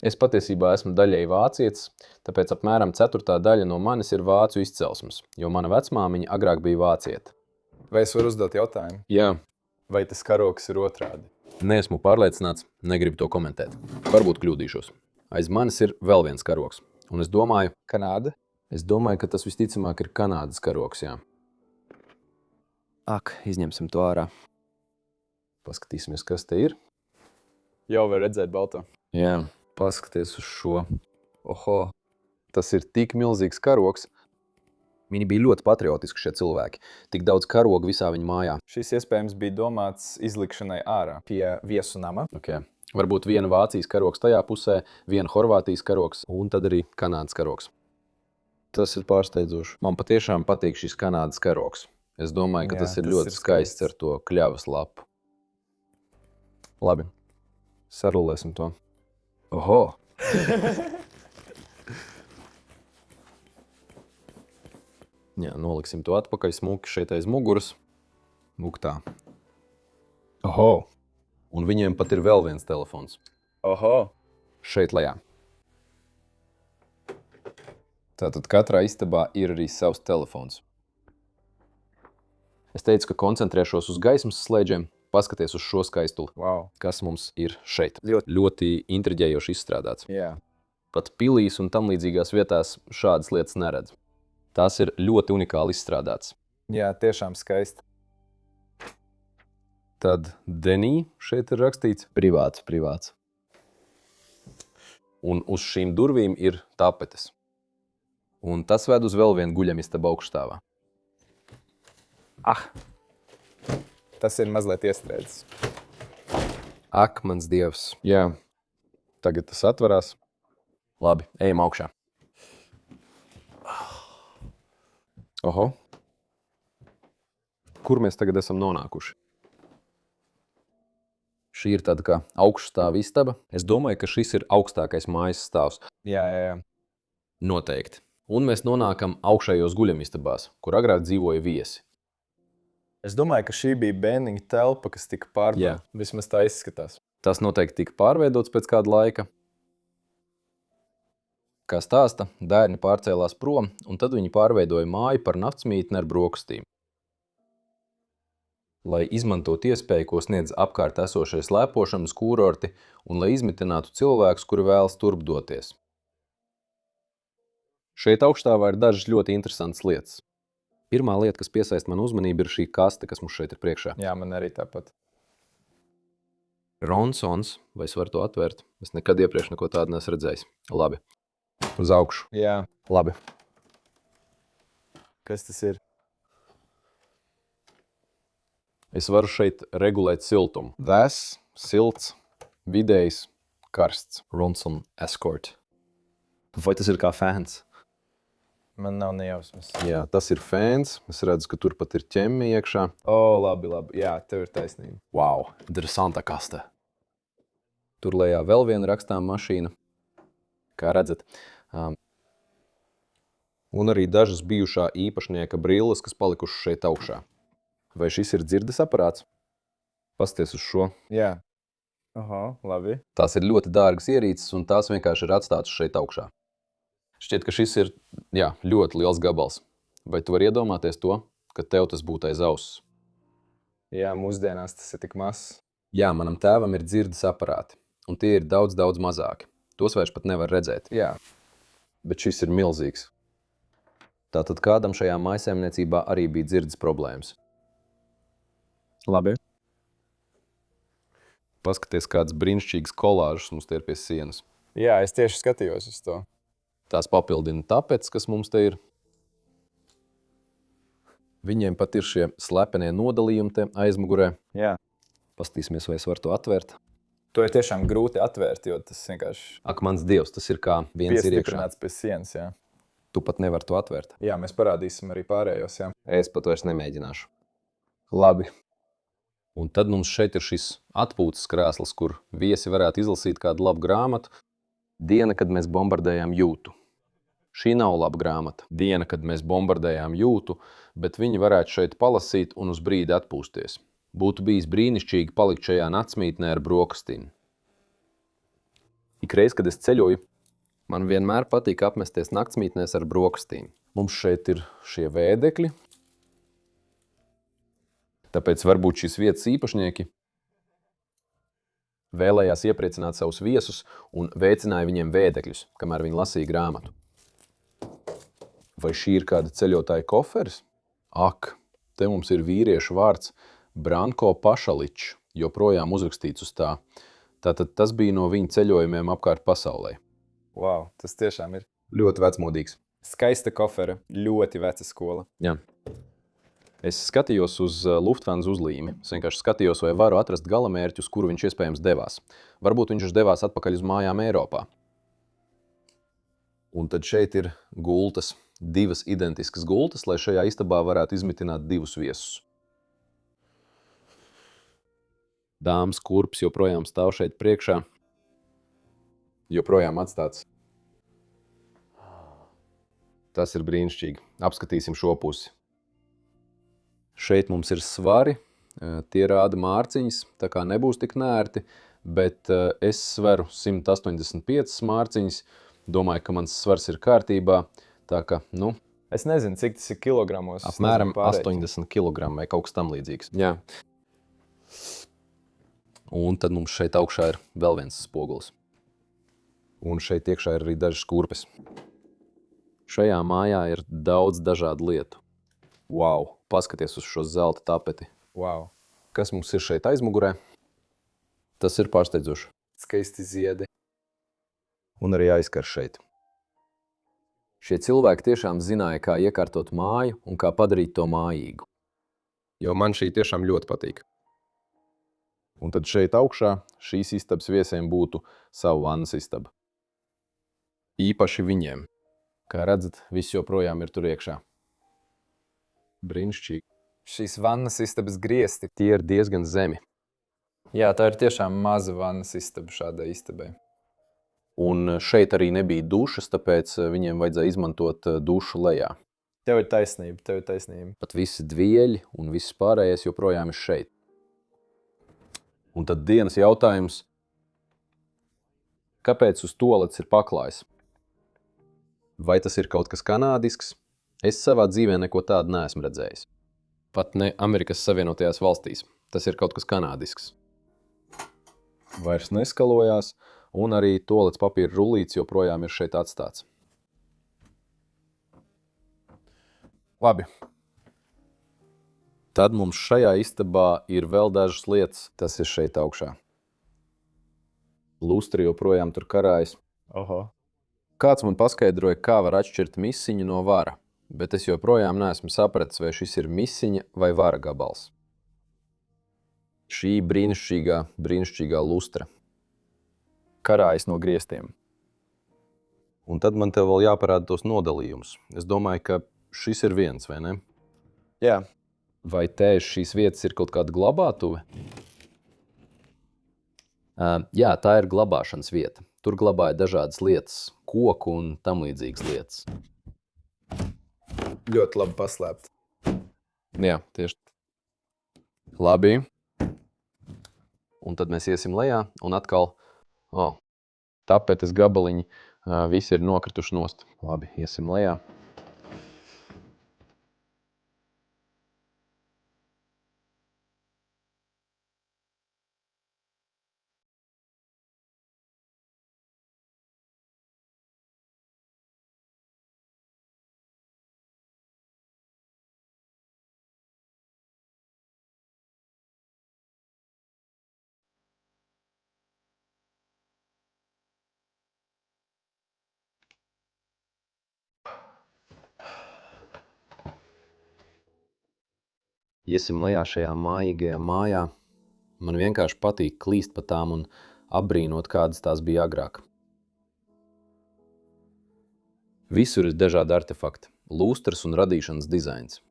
Speaker 1: Es patiesībā esmu daļēji vācietis, tāpēc apmēram 4. daļa no manis ir vācu izcelsmes, jo mana vecmāmiņa agrāk bija vāciete.
Speaker 2: Vai es varu uzdot jautājumu?
Speaker 1: Jā.
Speaker 2: Vai tas karogs ir otrādi?
Speaker 1: Neesmu pārliecināts, negribu to komentēt. Varbūt kļūdīšos. Aiz manis ir vēl viens karogs. Un es domāju,
Speaker 2: Kanāda?
Speaker 1: Es domāju, ka tas visticamāk ir Kanādas karogs, jā. Ak, izņemsim to ārā. Paskatīsimies, kas te ir.
Speaker 2: Jau var redzēt balto.
Speaker 1: Jā, paskaties uz šo. Oho, tas ir tik milzīgs karogs. Viņi bija ļoti patriotiski šie cilvēki. Tik daudz karogu visā viņa mājā.
Speaker 2: Šis iespējams bija domāts izlikšanai ārā pie viesu nama.
Speaker 1: Okay. Varbūt viena Vācijas karogs tajā pusē, viena Horvātijas karogs un tad arī Kanādas karogs. Tas ir pārsteidzoši. Man patiešām patīk šis Kanādas karogs. Es domāju, ka tas ir ļoti skaists ar to kļavas lapu. Labi, sarulēsim to. Oho! Jā, noliksim to atpakaļ smuki šeit aiz muguras. Muktā. Oho! Un viņiem pat ir vēl viens telefons.
Speaker 2: Oho!
Speaker 1: Šeit lejā. Tātad katrā istabā ir arī savs telefons. Es teicu, ka koncentrēšos uz gaismas slēdžiem, paskaties uz šo skaistuli.
Speaker 2: Wow.
Speaker 1: Kas mums ir šeit?
Speaker 2: Ļoti.
Speaker 1: Ļoti intriģējoši izstrādāts.
Speaker 2: Jā.
Speaker 1: Pat pilīs un tam līdzīgās vietās šādas lietas neredz. Tās ir ļoti unikāli izstrādāts.
Speaker 2: Jā, tiešām skaisti.
Speaker 1: Tad Denī šeit ir rakstīts privāts. Un uz šīm durvīm ir tapetes. Un tas ved uz vēl vienu guļamistabu augšstāvā.
Speaker 2: Tas ir mazliet iestrēdzis.
Speaker 1: Ak, mans dievs.
Speaker 2: Jā.
Speaker 1: Tagad tas atverās. Labi, ejam augšā. Oho. Kur mēs tagad esam nonākuši? Šī ir tāda kā augšstāva istaba. Es domāju, ka šis ir augstākais mājas stāvs.
Speaker 2: Jā.
Speaker 1: Noteikti. Un mēs nonākam augšējos guļamistabās, kur agrāk dzīvoja viesi.
Speaker 2: Es domāju, ka šī bija bērniņa telpa, kas tika pārdota.
Speaker 1: Jā.
Speaker 2: Vismaz tā izskatās.
Speaker 1: Tas noteikti tika pārveidots pēc kāda laika. Kā stāsta, dērni pārcēlās prom, un tad viņi pārveidoja māju par naktsmītni ar brokastīm. Lai izmantotu iespēju, ko sniedz apkārt esošais slēpošanas kūrorti, un lai izmitinātu cilvēkus, kuri vēlas turp doties. Šeit augšstāvā ir dažas ļoti interesantas lietas. Pirmā lieta, kas piesaista manu uzmanību, ir šī kaste, kas mums šeit ir priekšā.
Speaker 2: Jā, man arī tāpat.
Speaker 1: Ronsons, vai es varu to atvērt? Es nekad iepriekš neko tādu neesmu redzējis. Labi. Uz augšu.
Speaker 2: Jā.
Speaker 1: Labi.
Speaker 2: Kas tas ir?
Speaker 1: Es varu šeit regulēt siltumu. Vēss, silts, vidējs, karsts. Ronson Escort. Vai tas ir kā fēns?
Speaker 2: Man nav nejausmas.
Speaker 1: Jā, tas ir fēns. Es redzu, ka tur pat ir ķemmi iekšā.
Speaker 2: Labi. Jā, tev ir taisnība.
Speaker 1: Wow, interesanta kaste. Tur lejā vēl viena rakstām mašīna. Kā redzat. Un arī dažas bijušā īpašnieka brilles, kas palikušas šeit augšā. Vai šis ir dzirdes aparāts? Pasties uz šo.
Speaker 2: Jā. Labi.
Speaker 1: Tās ir ļoti dārgas ierīces, un tās vienkārši ir atstātas šeit augšā. Šķiet, ka šis ir ļoti liels gabals. Vai tu vari iedomāties to, ka tev tas būtu aiz auss?
Speaker 2: Jā, mūsdienās tas ir tik mazs.
Speaker 1: Jā, manam tēvam ir dzirdes aparāti, un tie ir daudz mazāki. Tos vairs pat nevar redzēt.
Speaker 2: Jā.
Speaker 1: Bet šis ir milzīgs. Tātad kādam šajā mājsaimniecībā arī bija dzirdes problēmas.
Speaker 3: Labi.
Speaker 1: Paskaties, kāds brīnišķīgs kolāžs mums te ir pie sienas.
Speaker 2: Jā, es tieši skatījos uz to.
Speaker 1: Tās papildina tapetes, kas mums te ir. Viņiem pat ir šie slepenie nodalījumi te aizmugurē.
Speaker 2: Jā.
Speaker 1: Pastīsimies, vai es varu to atvērt.
Speaker 2: To ir tiešām grūti atvērt, jo tas vienkārši
Speaker 1: Ak, mans dievs, tas ir kā viens ir iekšā.
Speaker 2: piestiprināts pie sienas. Jā.
Speaker 1: Tu pat nevari to atvērt.
Speaker 2: Jā, mēs parādīsim arī pārējos. Jā.
Speaker 1: Es pat vairs nemēģināšu. Labi. Un tad mums šeit ir šis atpūtas krēsls, kur viesi varētu izlasīt kādu labu grāmatu. Diena, kad mēs bombardējām Jūtu. Šī nav laba grāmata. Diena, kad mēs bombardējām Jūtu, bet viņi varētu šeit palasīt un uz brīdi atpūsties. Būtu bijis brīnišķīgi palikt šajā naktsmītnē ar brokastīm. Ikreiz, kad es ceļoju, man vienmēr patīk apmesties naktsmītnēs ar brokastīm. Mums šeit ir šie vēdekļi. Tāpēc varbūt šīs vietas īpašnieki vēlējās iepriecināt savus viesus un veicināja viņiem vēdekļus, kamēr viņi lasīja grāmatu. Vai šī ir kāda ceļotāja koferis? Ak, te mums ir vīriešu vārds Branko Pašaličs, joprojām uzrakstīts uz tā. Tātad tas bija no viņa ceļojumiem apkārt pasaulē.
Speaker 2: Wow, tas tiešām ir.
Speaker 1: Ļoti vecmodīgs.
Speaker 2: Skaista kofera, ļoti veca skola.
Speaker 1: Jā. Es skatījos uz Lufthansa uzlīmi. Es vienkārši skatījos, vai varu atrast galamērķi, uz kuru viņš iespējams devās. Varbūt viņš devās atpakaļ uz mājām Eiropā. Un tad šeit ir gultas, divas identiskas gultas, lai šajā istabā varētu izmitināt divus viesus. Dāmas kurpes joprojām stāv šeit priekšā. Joprojām atstāts. Tas ir brīnišķīgi. Apskatīsim šo pusi. Šeit mums ir svari, tie rāda mārciņas, tā kā nebūs tik nērti, bet es sveru 185 mārciņas, domāju, ka mans svars ir kārtībā. Tā kā,
Speaker 2: Es nezinu, cik tas ir kilogramos. Es
Speaker 1: apmēram
Speaker 2: nezinu pārreķinu.
Speaker 1: 80 kg vai kaut kas tam līdzīgs.
Speaker 3: Jā.
Speaker 1: Un tad mums šeit augšā ir vēl viens spogulis. Un šeit iekšā ir arī dažas kurpes. Šajā mājā ir daudz dažādu lietu. Wow! Paskaties uz šo zelta tapeti.
Speaker 2: Wow.
Speaker 1: Kas mums ir šeit aizmugurē? Tas ir pārsteidzoši.
Speaker 2: Skaisti ziedi.
Speaker 1: Un arī aizkar šeit. Šie cilvēki tiešām zināja, kā iekārtot māju un kā padarīt to mājīgu.
Speaker 3: Jo man šī tiešām ļoti patīk.
Speaker 1: Un tad šeit augšā šīs istabas viesiem būtu savu vannas istaba. Īpaši viņiem. Kā redzat, viss joprojām ir tur iekšā. Brīnišķīgi.
Speaker 2: Šīs vannas istabas griesti.
Speaker 1: Tie ir diezgan zemi.
Speaker 2: Jā, tā ir tiešām maza vannas istaba šādai istabai.
Speaker 1: Un šeit arī nebija dušas, tāpēc viņiem vajadzēja izmantot dušu lejā.
Speaker 2: Tev ir taisnība.
Speaker 1: Pat visi dvieļi un viss pārējais joprojām ir šeit. Un tad dienas jautājums. Kāpēc uz toalets ir paklājs? Vai tas ir kaut kas kanādisks? Es savā dzīvē neko tādu neesmu redzējis. Pat ne Amerikas Savienotajās valstīs. Tas ir kaut kas kanādisks. Vairs neskalojās, un arī toalets papīra rullīts joprojām ir šeit atstāts. Labi. Tad mums šajā istabā ir vēl dažas lietas. Tas ir šeit augšā. Lustri joprojām tur karājas.
Speaker 2: Oho.
Speaker 1: Kāds man paskaidroja, kā var atšķirt misiņu no vara, bet es joprojām neesmu sapratis, vai šis ir misiņa vai vara gabals. Šī brīnišķīgā lustra.
Speaker 2: Karājas no griestiem.
Speaker 1: Un tad man tev vēl jāparāda tos nodalījumus. Es domāju, ka šis ir viens, vai ne?
Speaker 2: Jā.
Speaker 1: Vai tēž šīs vietas ir kaut kāda glabātuve? Jā, tā ir glabāšanas vieta. Tur glabāja dažādas lietas, koku un tam līdzīgas lietas.
Speaker 2: Ļoti labi paslēpt.
Speaker 1: Jā, tieši. Labi. Un tad mēs iesim lejā un atkal, tapetes gabaliņi, visi ir nokrituši nost. Labi, iesim lejā. Iesim lejā šajā mājīgajā mājā. Man vienkārši patīk klīst pa tām un apbrīnot, kādas tās bija agrāk. Visur ir dažādi artefakti, lustras un radīšanas dizains.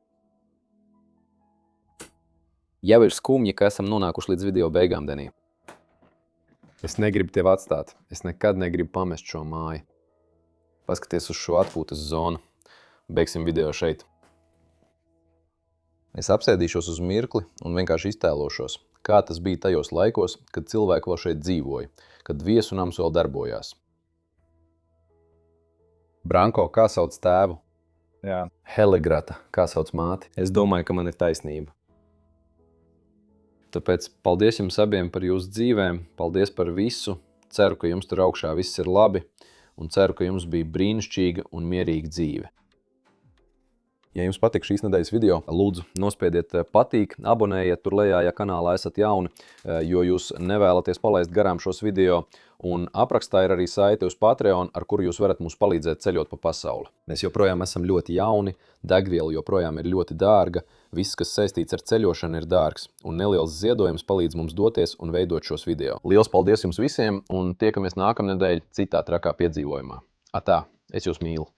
Speaker 1: Jau ir skumji, ka esam nonākuši līdz video beigām, Denī. Es negribu tevi atstāt. Es nekad negribu pamest šo māju. Paskaties uz šo atpūtas zonu. Beigsim video šeit. Es apsēdīšos uz mirkli un vienkārši iztēlošos, kā tas bija tajos laikos, kad cilvēki vēl šeit dzīvoja, kad viesunams vēl darbojās. Branko, kā sauc tēvu?
Speaker 2: Jā.
Speaker 1: Helegrata, kā sauc māti? Es domāju, ka man ir taisnība. Tāpēc paldies jums abiem par jūsu dzīvēm, paldies par visu. Ceru, ka jums tur augšā viss ir labi un ceru, ka jums bija brīnišķīga un mierīga dzīve. Ja jums patīk šīs nedēļas video, lūdzu nospiediet patīk, abonējiet tur lejā, ja kanālā esat jauni, jo jūs nevēlaties palaist garām šos video. Un aprakstā ir arī saite uz Patreon, ar kuru jūs varat mums palīdzēt ceļot pa pasauli. Mēs joprojām esam ļoti jauni, degviela joprojām ir ļoti dārga, viss, kas saistīts ar ceļošanu, ir dārgs, un neliels ziedojums palīdz mums doties un veidot šos video. Liels paldies jums visiem, un tiekamies nākamnedēļ citā trakā piedzīvojumā. Atā, es jūs mīlu!